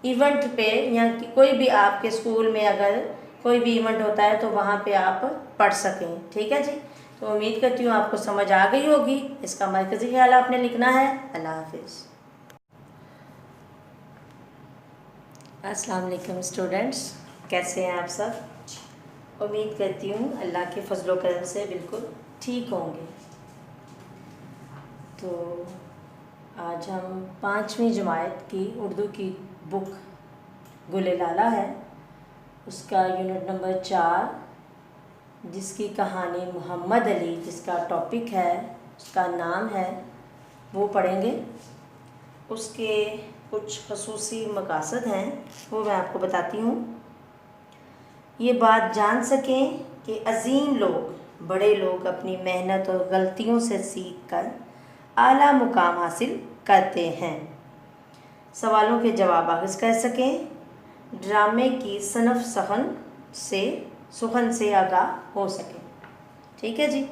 S1: इवेंट पे या कोई भी आपके स्कूल में अगर कोई भी इवेंट होता है तो वहाँ पे आप पढ़ सकें। ठीक है जी। तो उम्मीद करती हूँ आपको समझ आ गई होगी। इसका मरकज़ी ख्याल आपने लिखना है। अल्लाह हाफिज़। अस्सलाम वालेकुम स्टूडेंट्स, कैसे हैं आप सब? उम्मीद करती हूँ अल्लाह के फजलो करम से बिल्कुल ठीक होंगे। तो आज हम 5वीं जमात की उर्दू की बुक गुले लाला है, उसका यूनिट नंबर 4, जिसकी कहानी मोहम्मद अली, जिसका टॉपिक है, उसका नाम है, वो पढ़ेंगे। उसके कुछ खसूसी मकासद हैं, वो मैं आपको बताती हूँ। ये बात जान सकें कि अजीम लोग, बड़े लोग अपनी मेहनत और गलतियों से सीख कर आला मुकाम हासिल करते हैं। सवालों के जवाब आगाज़ कर सकें। ड्रामे की सनफ़ सुखन से आगाह हो सकें। ठीक है जी।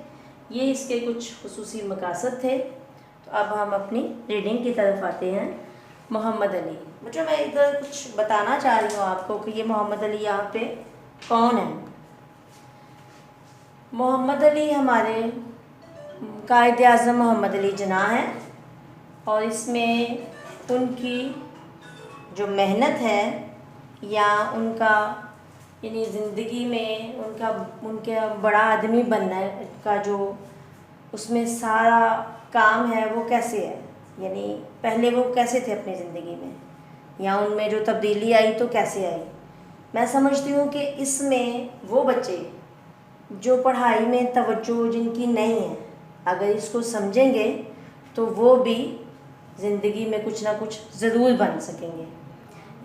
S1: ये इसके कुछ खुसूसी मकासद थे। तो अब हम अपनी रीडिंग की तरफ आते हैं। मोहम्मद अली, बच्चों मैं इधर कुछ बताना चाह रही हूँ आपको कि ये मोहम्मद अली यहाँ पे कौन है। मोहम्मद अली हमारे कायद आज़म मोहम्मद अली जिन्ना है, और इसमें उनकी जो मेहनत है या उनका यानी ज़िंदगी में उनका बड़ा आदमी बनने का जो उसमें सारा काम है वो कैसे है, यानी पहले वो कैसे थे अपनी ज़िंदगी में, या उनमें जो तब्दीली आई तो कैसे आई। मैं समझती हूँ कि इसमें वो बच्चे जो पढ़ाई में तवज्जो जिनकी नहीं है, अगर इसको समझेंगे तो वो भी ज़िंदगी में कुछ ना कुछ ज़रूर बन सकेंगे।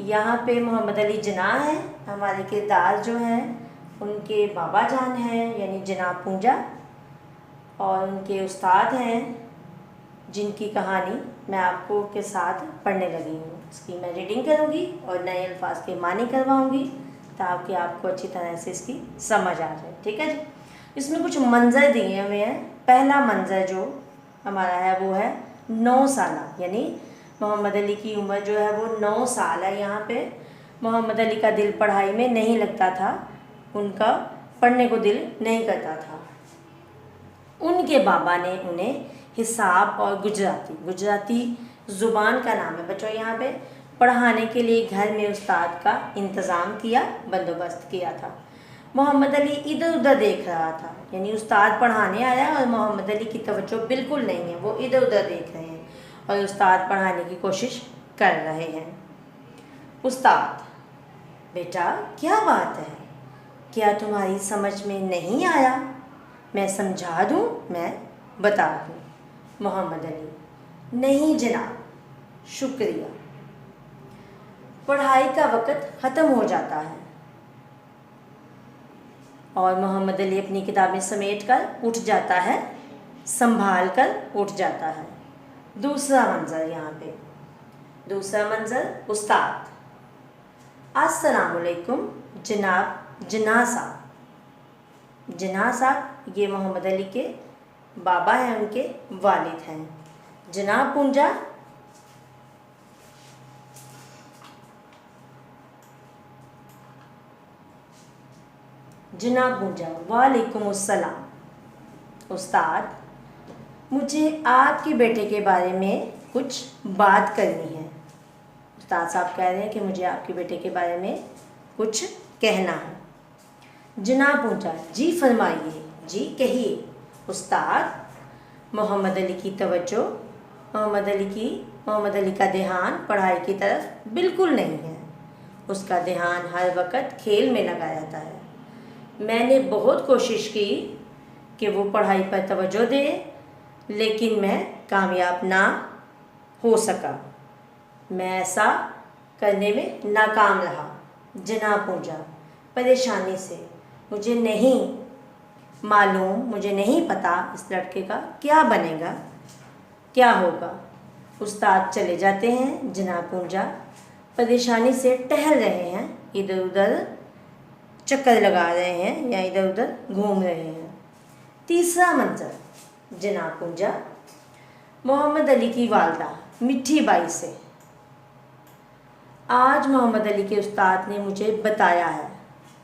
S1: यहाँ पे मोहम्मद अली जिन्ना है, हमारे किरदार जो हैं उनके बाबा जान हैं, यानी जिन्ना पूंजा, और उनके उस्ताद हैं जिनकी कहानी मैं आपको के साथ पढ़ने लगी हूँ। इसकी मैं रीडिंग करूँगी और नए अल्फाज के मानी करवाऊँगी ताकि आपको अच्छी तरह से इसकी समझ आ जाए। ठीक है जी। इसमें कुछ मंजर दिए हुए हैं। पहला मंजर जो हमारा है वो है 9 साल, यानी मोहम्मद अली की उम्र जो है वो 9 साल है। यहाँ पे मोहम्मद अली का दिल पढ़ाई में नहीं लगता था, उनका पढ़ने को दिल नहीं करता था। उनके बाबा ने उन्हें हिसाब और गुजराती ज़ुबान का नाम है बच्चों, यहाँ पे पढ़ाने के लिए घर में उस्ताद का इंतज़ाम किया, बंदोबस्त किया था। मोहम्मद अली इधर उधर देख रहा था, यानी उस्ताद पढ़ाने आया और मोहम्मद अली की तवज्जो बिल्कुल नहीं है, वो इधर उधर देख रहे हैं और उस्ताद पढ़ाने की कोशिश कर रहे हैं। उस्ताद, बेटा क्या बात है, क्या तुम्हारी समझ में नहीं आया? मैं समझा दूँ, मैं बता दूँ। मोहम्मद अली, नहीं जनाब, शुक्रिया, पढ़ाई का वक़्त ख़त्म हो जाता है। और मोहम्मद अली अपनी किताबें समेट कर उठ जाता है, संभाल कर उठ जाता है। दूसरा मंज़र, यहाँ पे दूसरा मंज़र, उस्ताद, अस्सलामुअलैकुम जनाब जिन्ना साहब। जिन्ना साहब ये मोहम्मद अली के बाबा हैं, उनके वालिद हैं। जनाब पूंजा, जनाब पूंजा, वालेकुम अस्सलाम। उस्ताद, मुझे आपके बेटे के बारे में कुछ बात करनी है। उस्ताद साहब कह रहे हैं कि मुझे आपके बेटे के बारे में कुछ कहना है। जनाब पूंजा, जी फरमाइए, जी कहिए। उस्ताद, मोहम्मद अली की तवज्जो, मोहम्मद अली का ध्यान पढ़ाई की तरफ बिल्कुल नहीं है। उसका ध्यान हर वक्त खेल में लगा रहता है। मैंने बहुत कोशिश की कि वो पढ़ाई पर तवज्जो दे, लेकिन मैं कामयाब ना हो सका। मैं ऐसा करने में नाकाम रहा। जनाब पूंजा, परेशानी से मुझे नहीं मालूम, मुझे नहीं पता इस लड़के का क्या बनेगा, क्या होगा। उस्ताद चले जाते हैं। जनाब पूंजा परेशानी से टहल रहे हैं, इधर उधर चक्कर लगा रहे हैं या इधर उधर घूम रहे हैं। तीसरा मंजर, जनाब पूंजा, मोहम्मद अली की वालदा मिठी बाई से। आज मोहम्मद अली के उस्ताद ने मुझे बताया है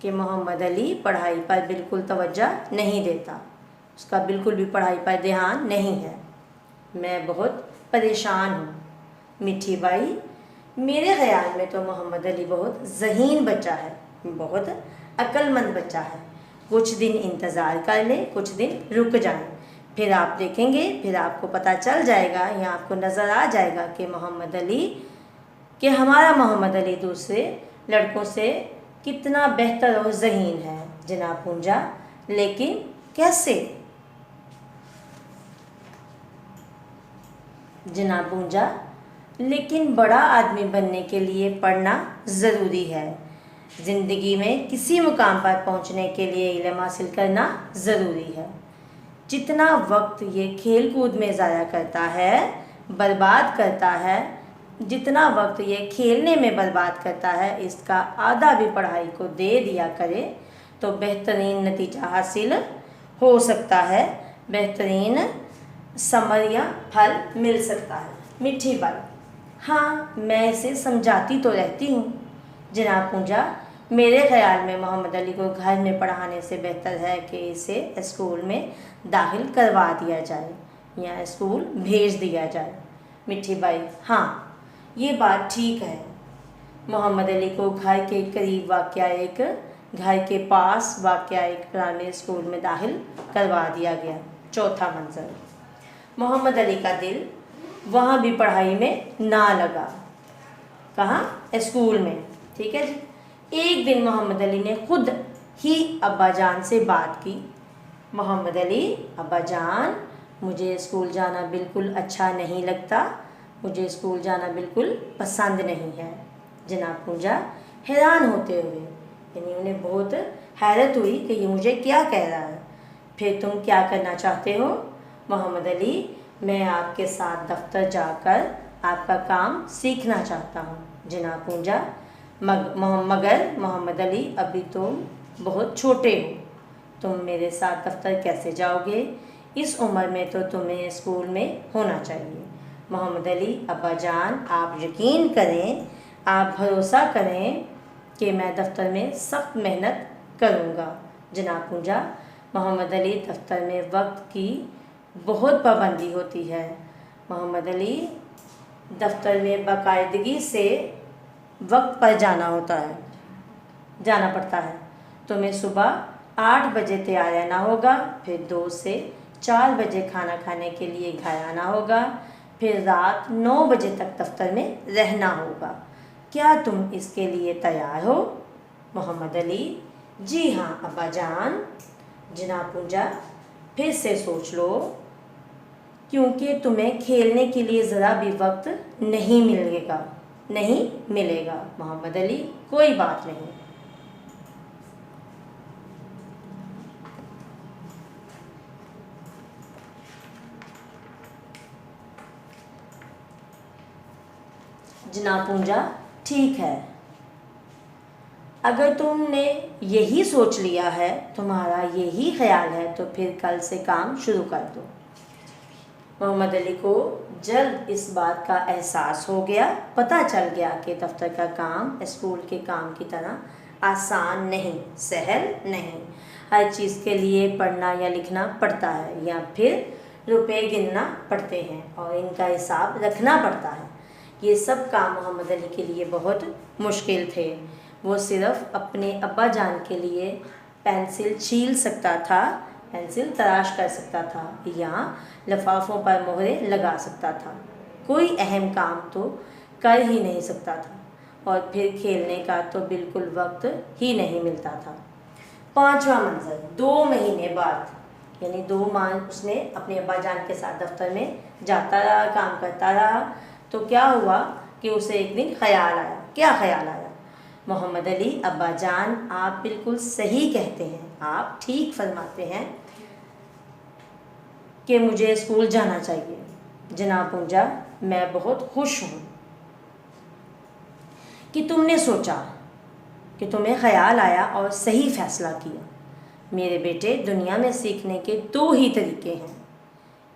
S1: कि मोहम्मद अली पढ़ाई पर बिल्कुल तवज्जो नहीं देता, उसका बिल्कुल भी पढ़ाई पर ध्यान नहीं है। मैं बहुत परेशान हूँ। मिठी बाई, मेरे ख्याल में तो मोहम्मद अली बहुत ज़हीन बच्चा है, बहुत अक्लमंद बच्चा है। कुछ दिन इंतज़ार कर लें, कुछ दिन रुक जाएं, फिर आप देखेंगे, फिर आपको पता चल जाएगा या आपको नज़र आ जाएगा कि हमारा मोहम्मद अली दूसरे लड़कों से कितना बेहतर और ज़हीन है। जनाब पूंजा, लेकिन कैसे? जनाब पूंजा, लेकिन बड़ा आदमी बनने के लिए पढ़ना ज़रूरी है। ज़िंदगी में किसी मुकाम पर पहुंचने के लिए इल्म हासिल करना ज़रूरी है। जितना वक्त ये खेल कूद में ज़ाया करता है, बर्बाद करता है, जितना वक्त ये खेलने में बर्बाद करता है, इसका आधा भी पढ़ाई को दे दिया करे तो बेहतरीन नतीजा हासिल हो सकता है, बेहतरीन समर या फल मिल सकता है। मिठी बाई, हाँ मैं इसे समझाती तो रहती हूँ। जनाब पूंजा, मेरे ख़्याल में मोहम्मद अली को घर में पढ़ाने से बेहतर है कि इसे स्कूल में दाखिल करवा दिया जाए या स्कूल भेज दिया जाए। मिठी बाई, हाँ ये बात ठीक है। मोहम्मद अली को घर के करीब वाक़या घर के पास वाक़या एक प्राइमरी स्कूल में दाखिल करवा दिया गया। चौथा मंजर, मोहम्मद अली का दिल वहाँ भी पढ़ाई में ना लगा। कहाँ? स्कूल में। ठीक है जी। एक दिन मोहम्मद अली ने खुद ही अब्बा जान से बात की। मोहम्मद अली, अब्बा जान, मुझे स्कूल जाना बिल्कुल अच्छा नहीं लगता, मुझे स्कूल जाना बिल्कुल पसंद नहीं है। जनाब पूंजा हैरान होते हुए, यानी उन्हें बहुत हैरत हुई कि ये मुझे क्या कह रहा है। फिर तुम क्या करना चाहते हो? मोहम्मद अली, मैं आपके साथ दफ्तर जाकर आपका काम सीखना चाहता हूँ। जनाब पूंजा, मगर मोहम्मद अली, अभी तुम बहुत छोटे हो, तुम मेरे साथ दफ्तर कैसे जाओगे? इस उम्र में तो तुम्हें स्कूल में होना चाहिए। मोहम्मद अली, अब्बा जान, आप यकीन करें, आप भरोसा करें कि मैं दफ्तर में सख्त मेहनत करूँगा। जनाब पूंजा, मोहम्मद अली, दफ्तर में वक्त की बहुत पाबंदी होती है। मोहम्मद अली, दफ्तर में बाकायदगी से वक्त पर जाना पड़ता है। तुम्हें सुबह 8 बजे तैयार रहना होगा, फिर 2 से 4 बजे खाना खाने के लिए घर आना होगा, फिर रात 9 बजे तक दफ्तर में रहना होगा। क्या तुम इसके लिए तैयार हो? मोहम्मद अली, जी हाँ अब्बा जान। जनाब पूंजा, फिर से सोच लो, क्योंकि तुम्हें खेलने के लिए ज़रा भी वक्त नहीं मिलेगा। मोहम्मद अली, कोई बात नहीं। जनाब पूंजा, ठीक है, अगर तुमने यही सोच लिया है, तुम्हारा यही ख्याल है, तो फिर कल से काम शुरू कर दो। मोहम्मद अली को जल्द इस बात का एहसास हो गया, पता चल गया कि दफ्तर का काम स्कूल के काम की तरह आसान नहीं, सहल नहीं। हर चीज़ के लिए पढ़ना या लिखना पड़ता है, या फिर रुपए गिनना पड़ते हैं और इनका हिसाब रखना पड़ता है। ये सब काम मोहम्मद अली के लिए बहुत मुश्किल थे। वो सिर्फ अपने अब्बा जान के लिए पेंसिल छील सकता था, पेंसिल तराश कर सकता था, या लिफाफों पर मोहरें लगा सकता था। कोई अहम काम तो कर ही नहीं सकता था, और फिर खेलने का तो बिल्कुल वक्त ही नहीं मिलता था। 5वां मंजर, 2 महीने बाद, यानी 2 माह उसने अपने अब्बा जान के साथ दफ्तर में जाता रहा, काम करता रहा। तो क्या हुआ कि उसे एक दिन ख्याल आया। क्या ख्याल आया? मोहम्मद अली, अब्बा जान, आप बिल्कुल सही कहते हैं, आप ठीक फरमाते हैं कि मुझे स्कूल जाना चाहिए। जनाब पूंजा, मैं बहुत खुश हूँ कि तुमने सोचा, कि तुम्हें ख्याल आया और सही फैसला किया। मेरे बेटे, दुनिया में सीखने के 2 ही तरीके हैं।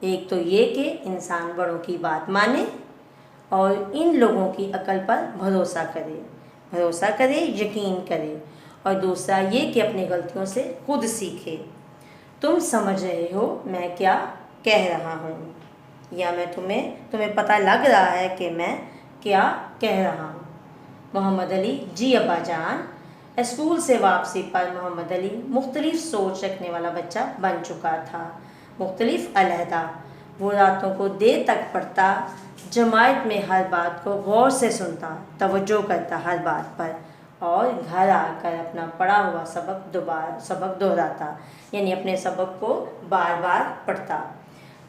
S1: एक तो ये कि इंसान बड़ों की बात माने और इन लोगों की अकल पर भरोसा करे, यकीन करे, और दूसरा ये कि अपनी गलतियों से खुद सीखे। तुम समझ रहे हो मैं क्या कह रहा हूँ, या मैं तुम्हें पता लग रहा है कि मैं क्या कह रहा हूँ? मोहम्मद अली, जी अब्बा जान। स्कूल से वापसी पर मोहम्मद अली मुख्तलिफ सोच रखने वाला बच्चा बन चुका था, मुख्तलिफ अलहदा। वो रातों को देर तक पढ़ता, जमात में हर बात को गौर से सुनता, तवज्जो करता हर बात पर, और घर आकर अपना पढ़ा हुआ सबक दोहराता, यानी अपने सबक को बार बार पढ़ता।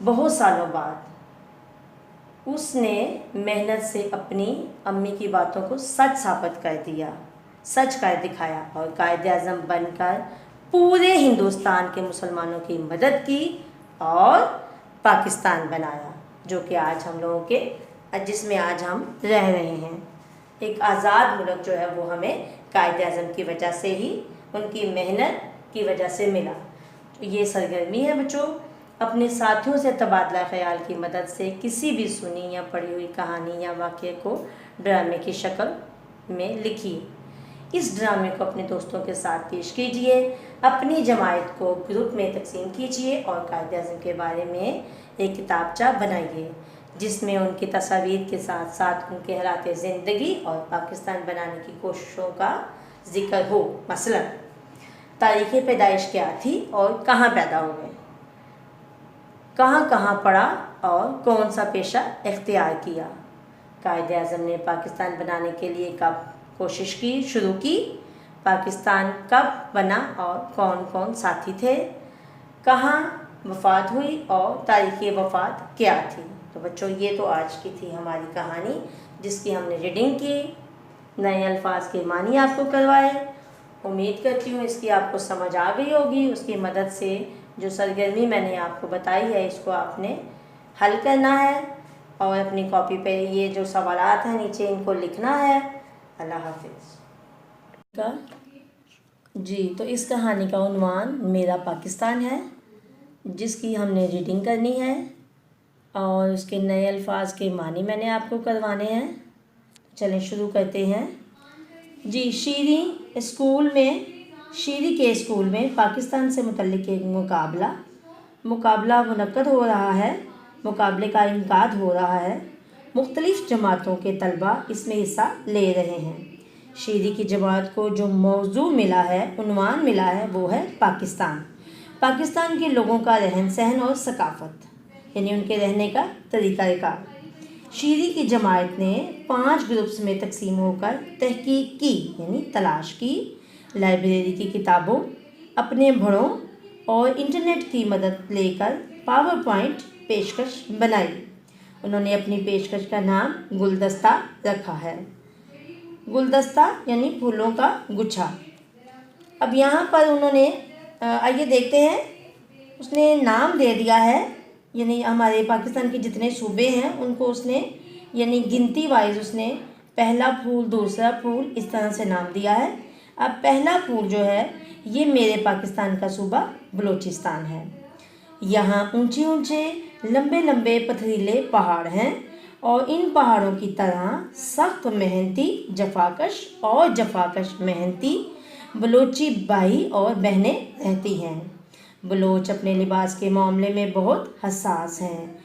S1: बहुत सालों बाद उसने मेहनत से अपनी अम्मी की बातों को सच साबित कर दिया, सच कर दिखाया, और कायदे आज़म बनकर पूरे हिंदुस्तान के मुसलमानों की मदद की और पाकिस्तान बनाया, जो कि आज हम लोगों के, जिसमें आज हम रह रहे हैं। एक आज़ाद मुल्क जो है वो हमें कायदे आज़म की वजह से ही, उनकी मेहनत की वजह से मिला। तो ये सरगर्मी है बच्चों, अपने साथियों से तबादला ख्याल की मदद से किसी भी सुनी या पढ़ी हुई कहानी या वाक़े को ड्रामे की शक्ल में लिखिए। इस ड्रामे को अपने दोस्तों के साथ पेश कीजिए, अपनी जमात को ग्रुप में तकसीम कीजिए और कायदे आज़म के बारे में एक किताबचा बनाइए, जिसमें उनकी तस्वीर के साथ साथ उनके हालात ज़िंदगी और पाकिस्तान बनाने की कोशिशों का जिक्र हो। मसलन तारीख़ पैदाइश क्या थी और कहाँ पैदा हुए, कहाँ कहाँ पढ़ा और कौन सा पेशा इख्तियार किया, कायदे आज़म ने पाकिस्तान बनाने के लिए कब कोशिश की, शुरू की, पाकिस्तान कब बना और कौन कौन साथी थे, कहाँ वफ़ात हुई और तारीख़ वफ़ात क्या थी। तो बच्चों, ये तो आज की थी हमारी कहानी, जिसकी हमने रीडिंग की, नए अल्फाज के मानी आपको करवाए। उम्मीद करती हूँ इसकी आपको समझ आ गई होगी। उसकी मदद से जो सरगर्मी मैंने आपको बताई है इसको आपने हल करना है और अपनी कॉपी पे ये जो सवालात हैं नीचे इनको लिखना है। अल्लाह हाफिज़। जी, तो इस कहानी का उन्वान मेरा पाकिस्तान है, जिसकी हमने रीडिंग करनी है और उसके नए अल्फाज के मानी मैंने आपको करवाने हैं। चलें शुरू करते हैं। जी, शीरी के स्कूल में पाकिस्तान से मुतल्लिक़ एक मुकाबला मुनक्कद हो रहा है। मुकाबले का इनकाद हो रहा है। मुख्तलिफ़ जमातों के तलबा इसमें हिस्सा ले रहे हैं। शीरी की जमात को जो मौजू मिला है, उन्वान मिला है, वो है पाकिस्तान। पाकिस्तान के लोगों का रहन सहन और सकाफ़त, यानी उनके रहने का तरीक़ाकार। शीरी की जमात ने 5 ग्रुप्स में तकसीम होकर तहकीक की, यानी तलाश की, लाइब्रेरी की किताबों, अपने बड़ों और इंटरनेट की मदद लेकर पावर पॉइंट पेशकश बनाई। उन्होंने अपनी पेशकश का नाम गुलदस्ता रखा है। गुलदस्ता यानी फूलों का गुच्छा। अब यहाँ पर उन्होंने आइए देखते हैं, उसने नाम दे दिया है, यानी हमारे पाकिस्तान के जितने सूबे हैं उनको उसने यानी गिनती वाइज उसने पहला फूल, दूसरा फूल, इस तरह से नाम दिया है। अब पहला फूल जो है ये मेरे पाकिस्तान का सूबा बलूचिस्तान है। यहाँ ऊंचे ऊंचे लंबे लंबे पथरीले पहाड़ हैं और इन पहाड़ों की तरह सख्त मेहनती जफाकश मेहनती बलोची भाई और बहनें रहती हैं। बलोच अपने लिबास के मामले में बहुत हसास हैं,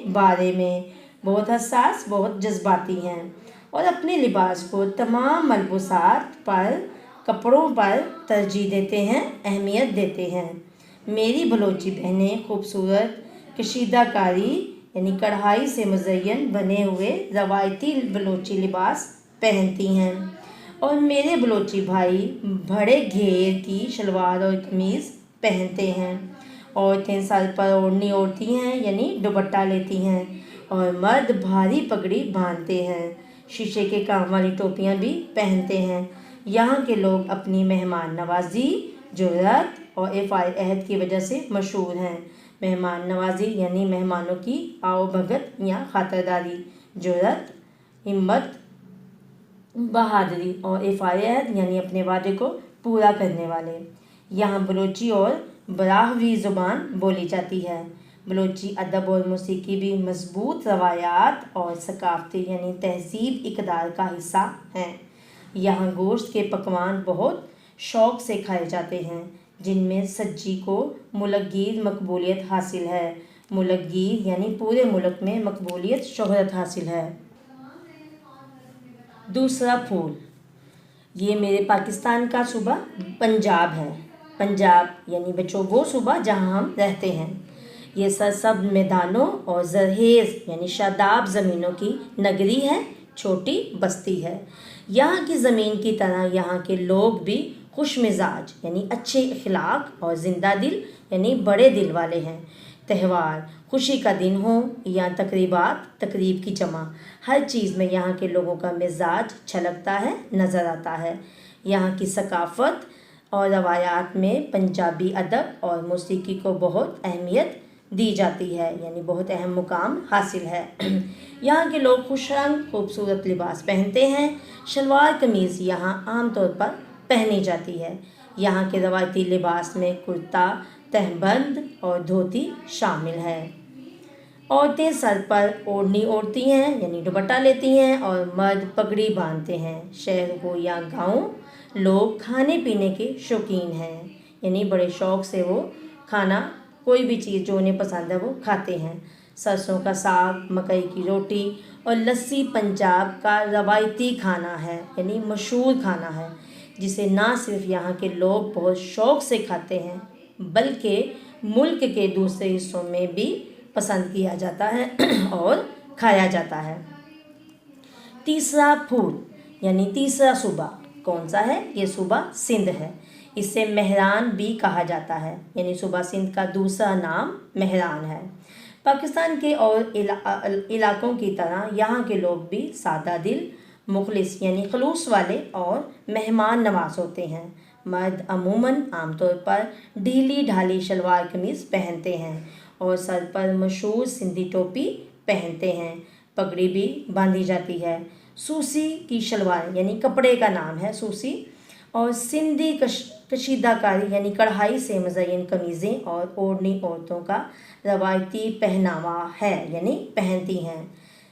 S1: बारे में बहुत हसास, बहुत जज्बाती हैं और अपने लिबास को तमाम मलबूसात पर, कपड़ों पर तरजीह देते हैं, अहमियत देते हैं। मेरी बलोची बहनें खूबसूरत कशीदाकारी यानी कढ़ाई से मुज़य्यन बने हुए रवायती बलोची लिबास पहनती हैं और मेरे बलोची भाई बड़े घेर की शलवार और कमीज़ पहनते हैं। औरतें सर पर ओढ़नी ओढ़ती हैं, यानी दुपट्टा लेती हैं और मर्द भारी पगड़ी बांधते हैं, शीशे के काम वाली टोपियाँ भी पहनते हैं। यहाँ के लोग अपनी मेहमान नवाजी, जुर्रत और इफ़ाए अहद की वजह से मशहूर हैं। मेहमान नवाजी यानी मेहमानों की आवभगत या खातिरदारी, जुर्रत, हिम्मत, बहादुरी और इफ़ाए अहद यानी अपने वादे को पूरा करने वाले। यहाँ बलोची और ब्राहवी ज़ुबान बोली जाती है। बलोची अदब और मौसीकी भी मजबूत रवायात और सकाफ़ती यानी तहज़ीब इक़दार का हिस्सा हैं। यहाँ गोश्त के पकवान बहुत शौक़ से खाए जाते हैं, जिनमें सज्जी को मुलकगीर मकबूलियत हासिल है। मुलकगीर यानी पूरे मुल्क में मकबूलियत, शोहरत हासिल है। दूसरा फूल, ये मेरे पाकिस्तान का सूबा पंजाब है। पंजाब यानी बच्चों वो सूबा जहाँ हम रहते हैं। ये सरसब्ज़ मैदानों और ज़रहेज़ यानी शादाब ज़मीनों की नगरी है, छोटी बस्ती है। यहाँ की ज़मीन की तरह यहाँ के लोग भी खुश मिजाज यानी अच्छे अखलाक और ज़िंदा दिल यानी बड़े दिल वाले हैं। त्यौहार, खुशी का दिन हो या तकरीब की जमा, हर चीज़ में यहाँ के लोगों का मिजाज छलकता है, नज़र आता है। यहाँ की सकाफ़त और रवायात में पंजाबी अदब और मौसीकी को बहुत अहमियत दी जाती है, यानी बहुत अहम मुकाम हासिल है। यहाँ के लोग खुश रंग खूबसूरत लिबास पहनते हैं। शलवार कमीज़ यहाँ आम तौर पर पहनी जाती है। यहाँ के रवायती लिबास में कुर्ता, तहबंद और धोती शामिल है। औरतें सर पर ओढ़नी ओढ़ती हैं यानी दुपट्टा लेती हैं और मर्द पगड़ी बांधते हैं। शहर हो या गाँव, लोग खाने पीने के शौकीन हैं, यानी बड़े शौक़ से वो खाना, कोई भी चीज़ जो उन्हें पसंद है वो खाते हैं। सरसों का साग, मकई की रोटी और लस्सी पंजाब का रवायती खाना है, यानी मशहूर खाना है, जिसे ना सिर्फ यहाँ के लोग बहुत शौक़ से खाते हैं बल्कि मुल्क के दूसरे हिस्सों में भी पसंद किया जाता है और खाया जाता है। तीसरा फूल यानी तीसरा सूबा कौन सा है? ये सूबा सिंध है। इसे मेहरान भी कहा जाता है, यानी सूबा सिंध का दूसरा नाम मेहरान है। पाकिस्तान के और इलाकों की तरह यहाँ के लोग भी सादा दिल, मुखलिस यानी खलूस वाले और मेहमान नवाज होते हैं। मर्द अमूमन आमतौर पर ढीली ढाली शलवार कमीज़ पहनते हैं और सर पर मशहूर सिंधी टोपी पहनते हैं। पगड़ी भी बांधी जाती है। सूसी की शलवार यानी कपड़े का नाम है सूसी, और सिंधी कशीदाकारी यानी कढ़ाई से मज़यन कमीज़ें और ओढ़नी औरतों का रवायती पहनावा है यानी पहनती हैं।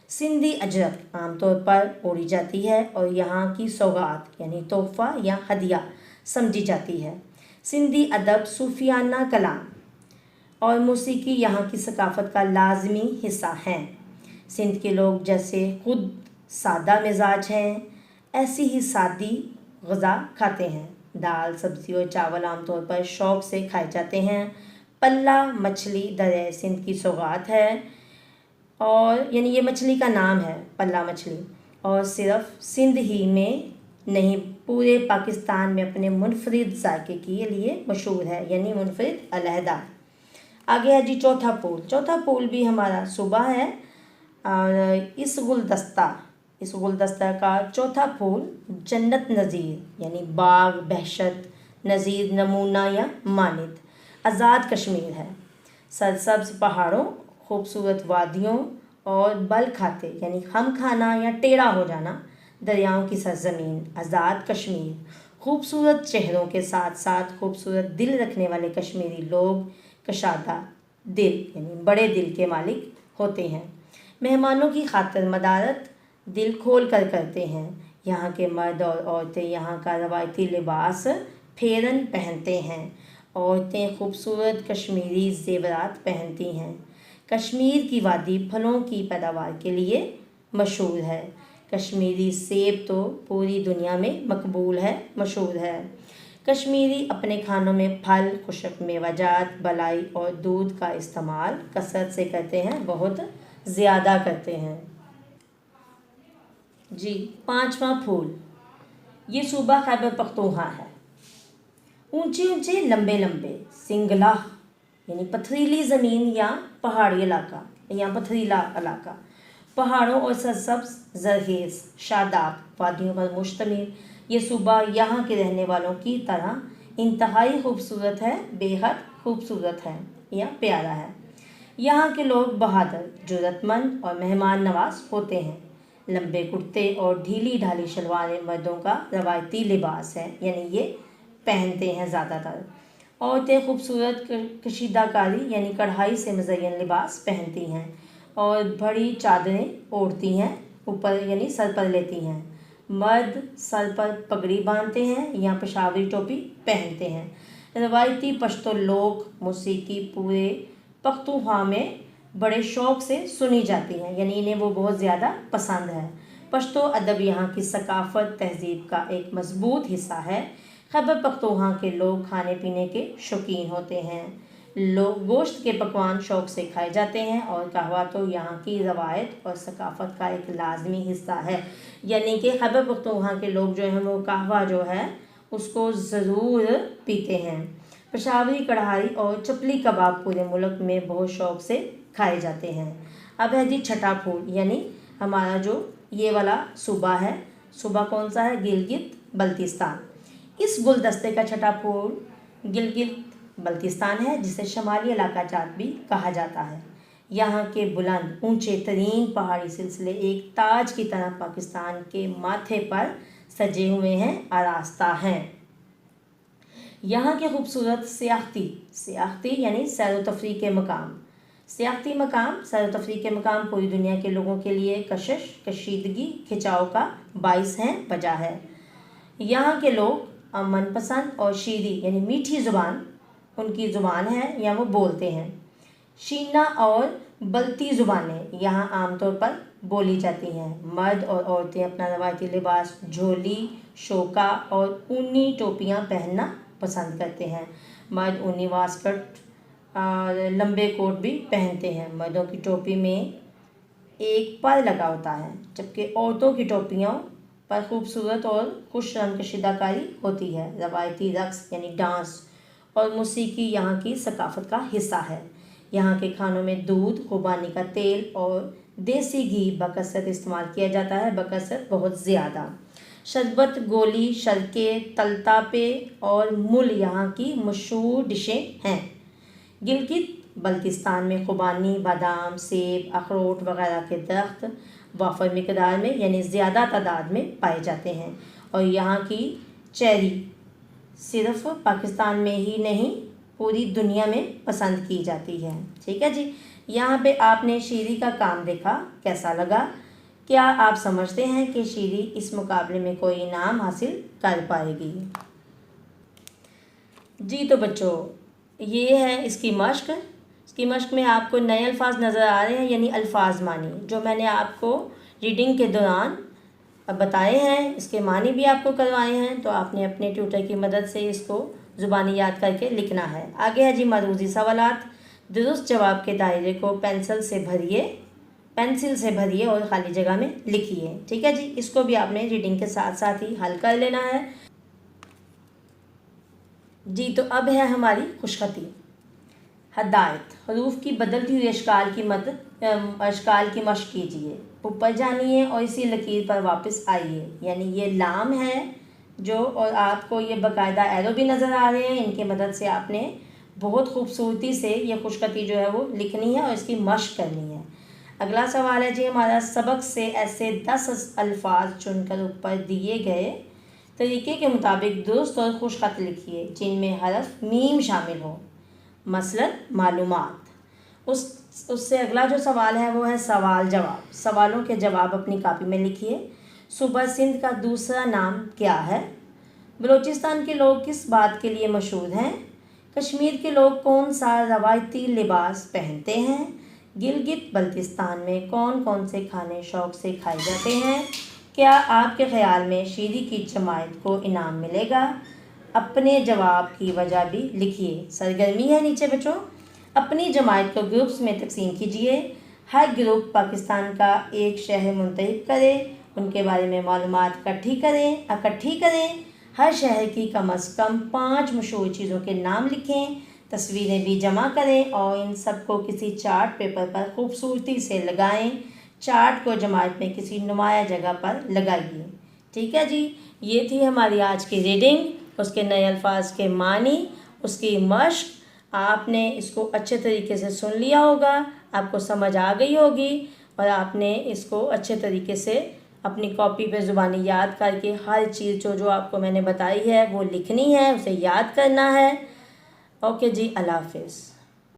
S1: सिंधी अजरक आमतौर पर ओढ़ी जाती है और यहाँ की सौगात यानी तोहफ़ा या हदिया समझी जाती है। सिंधी अदब, सूफियाना कलाम और मौसीकी यहाँ की सकाफ़त का लाजमी हिस्सा हैं। सिंध के लोग जैसे खुद सादा मिजाज हैं, ऐसी ही सादी ग़िज़ा खाते हैं। दाल, सब्ज़ी और चावल आमतौर पर शौक़ से खाए जाते हैं। पल्ला मछली दरियाए सिंध की सौगात है, और यानी ये मछली का नाम है पल्ला मछली, और सिर्फ सिंध ही में नहीं पूरे पाकिस्तान में अपने मुनफरिद जायके के लिए मशहूर है यानी मुनफरिद अलहदा। आगे है जी चौथा फूल। चौथा फूल भी हमारा सूबा है, और इस गुलदस्ता का चौथा फूल जन्नत नज़ीर यानी बाग, बहशत, नज़ीर, नमूना या मानिद आज़ाद कश्मीर है। सरसब्ज पहाड़ों, खूबसूरत वादियों और बल खाते यानी हम खाना या टेढ़ा हो जाना दरियाओं की सरजमीन आज़ाद कश्मीर। खूबसूरत चेहरों के साथ साथ खूबसूरत दिल रखने वाले कश्मीरी लोग कशादा दिल यानी बड़े दिल के मालिक होते हैं। मेहमानों की खातिर मदारत दिल खोल कर करते हैं। यहाँ के मर्द और औरतें यहाँ का रवायती लिबास फेरन पहनते हैं। औरतें खूबसूरत कश्मीरी ज़ेवरात पहनती हैं। कश्मीर की वादी फलों की पैदावार के लिए मशहूर है। कश्मीरी सेब तो पूरी दुनिया में मकबूल है, मशहूर है। कश्मीरी अपने खानों में फल, खुशक मेवाजात, बलाई और दूध का इस्तेमाल कसरत से करते हैं, बहुत ज़्यादा करते हैं जी। पांचवा फूल, ये सूबा खैबर पख्तूनख्वा है। ऊंचे ऊंचे लंबे लंबे सिंगलाह यानी पथरीली ज़मीन या पहाड़ी इलाका या पथरीला इलाका, पहाड़ों और सरसब्ज ज़रखेज़ शादाब वादियों पर मुश्तमिल ये सूबा यहाँ के रहने वालों की तरह इंतहाई खूबसूरत है, बेहद खूबसूरत है या प्यारा है। यहाँ के लोग बहादुर, जुर्रतमंद और मेहमान नवाज होते हैं। लंबे कुर्ते और ढीली ढाली शलवारें मर्दों का रवायती लिबास है यानी ये पहनते हैं ज़्यादातर। औरतें खूबसूरत कशीदाकारी यानी कढ़ाई से मज़यन लिबास पहनती हैं और बड़ी चादरें ओढ़ती हैं, ऊपर यानी सर पर लेती हैं। मर्द सर पर पगड़ी बांधते हैं या पेशावरी टोपी पहनते हैं। रवायती पश्तो लोक मौसीकी पूरे पख्तूनख्वा में बड़े शौक़ से सुनी जाती हैं यानी इन्हें वो बहुत ज़्यादा पसंद है। पश्तो अदब यहाँ की सकाफ़त तहज़ीब का एक मजबूत हिस्सा है। खैबर पख्तूनख्वा के लोग खाने पीने के शौकीन होते हैं। लोग गोश्त के पकवान शौक़ से खाए जाते हैं और कहवा तो यहाँ की रवायत और सकाफ़त का एक लाजमी हिस्सा है, यानी कि खैबर पख्तूनख्वा के लोग जो हैं वो कहवा जो है उसको ज़रूर पीते हैं। पेशावरी कढ़ाई और चपली कबाब पूरे मुल्क में बहुत शौक़ से खाए जाते हैं। अब है जी छठा फूल, यानी हमारा जो ये वाला सूबा है, सूबा कौन सा है? गिलगित बल्तिस्तान। इस गुलदस्ते का छठा फूल गिलगित बल्तिस्तान है, जिसे शमाली इलाका जात भी कहा जाता है। यहाँ के बुलंद ऊंचे तरीन पहाड़ी सिलसिले एक ताज की तरह पाकिस्तान के माथे पर सजे हुए हैं, आरास्ता हैं। यहाँ के खूबसूरत सियाहती यानी सैर व तफरीह के मकाम, सियाहती मकाम सैर व तफरीह के मकाम पूरी दुनिया के लोगों के लिए कशिश, कशीदगी, खिंचाव का बाइस हैं, वजह है। यहाँ के लोग अमन पसंद और शीरी यानी मीठी ज़ुबान उनकी ज़ुबान है या वो बोलते हैं। शीना और बल्ती ज़ुबानें यहाँ आमतौर पर बोली जाती हैं। मर्द और औरतें अपना रवायती लिबास झोली, शोका और ऊनी टोपियाँ पहनना पसंद करते हैं। मर्द ऊनी वास्कट और लंबे कोट भी पहनते हैं। मर्दों की टोपी में एक पर लगा होता है, जबकि औरतों की टोपियों पर खूबसूरत और खुश रंग कशीदाकारी होती है। रवायती रक्स यानी डांस और मौसीकी यहाँ की सकाफ़त का हिस्सा है। यहाँ के खानों में दूध, खुबानी का तेल और देसी घी बकसरत इस्तेमाल किया जाता है, बकसरत बहुत ज़्यादा। शरबत, गोली, शलके, तलतापे और मुल यहाँ की मशहूर डिशें हैं। गिलगित बल्तिस्तान में खुबानी, बादाम, सेब, अखरोट वगैरह के दरख्त वाफर मिकदार में यानी ज़्यादा तादाद में पाए जाते हैं। और यहाँ की चेरी सिर्फ पाकिस्तान में ही नहीं पूरी दुनिया में पसंद की जाती है। ठीक है जी, यहाँ पे आपने शीरी का काम देखा, कैसा लगा? क्या आप समझते हैं कि शीरी इस मुकाबले में कोई इनाम हासिल कर पाएगी? जी तो बच्चों, ये है इसकी मश्क। इसकी मश्क में आपको नए अल्फाज नज़र आ रहे हैं, यानी अल्फाज मानी जो मैंने आपको रीडिंग के दौरान बताए हैं, इसके मानी भी आपको करवाए हैं। तो आपने अपने ट्यूटर की मदद से इसको ज़ुबानी याद करके लिखना है। आगे है जी मरूज़ी सवालात। दुरुस्त जवाब के दायरे को पेंसिल से भरिए और ख़ाली जगह में लिखिए। ठीक है जी, इसको भी आपने रीडिंग के साथ साथ ही हल कर लेना है। जी तो अब है हमारी खुशखती। हदायत, हरूफ की बदलती हुई अशकाल की मश्क कीजिए। ऊपर जानिए और इसी लकीर पर वापस आइए। यानी ये लाम है जो, और आपको ये बाकायदा एरो भी नज़र आ रहे हैं। इनकी मदद से आपने बहुत खूबसूरती से ये खुशखती जो है वो लिखनी है और इसकी मश्क करनी है। अगला सवाल है जी हमारा, सबक से ऐसे 10 अल्फाज चुनकर ऊपर दिए गए तरीके के मुताबिक दुरुस्त और खुशखत लिखिए जिनमें हरफ मीम शामिल हो। मसलन मालूमात। उससे अगला जो सवाल है वो है सवाल जवाब। सवालों के जवाब अपनी कापी में लिखिए। सूबा सिंध का दूसरा नाम क्या है? बलूचिस्तान के लोग किस बात के लिए मशहूर हैं? कश्मीर के लोग कौन सा रवायती लिबास पहनते हैं? गिलगित बल्तिस्तान में कौन कौन से खाने शौक़ से खाए जाते हैं? क्या आपके ख़्याल में शीरी की जमात को इनाम मिलेगा? अपने जवाब की वजह भी लिखिए। सरगर्मी है नीचे बच्चों। अपनी जमात को ग्रुप्स में तकसीम कीजिए। हर ग्रुप पाकिस्तान का एक शहर मुंतखब करें, उनके बारे में मालूमात इकट्ठी करें। हर शहर की कम अज़ कम 5 मशहूर चीज़ों के नाम लिखें। तस्वीरें भी जमा करें और इन सब को किसी चार्ट पेपर पर खूबसूरती से लगाएं। चार्ट को जमात में किसी नुमाया जगह पर लगाइए। ठीक है जी, ये थी हमारी आज की रीडिंग, उसके नए अल्फाज के मानी, उसकी मश्क। आपने इसको अच्छे तरीके से सुन लिया होगा, आपको समझ आ गई होगी और आपने इसको अच्छे तरीके से अपनी कॉपी पे ज़ुबानी याद करके हर चीज़ जो आपको मैंने बताई है वो लिखनी है, उसे याद करना है। ओके जी, अल्लाह हाफ़िज़।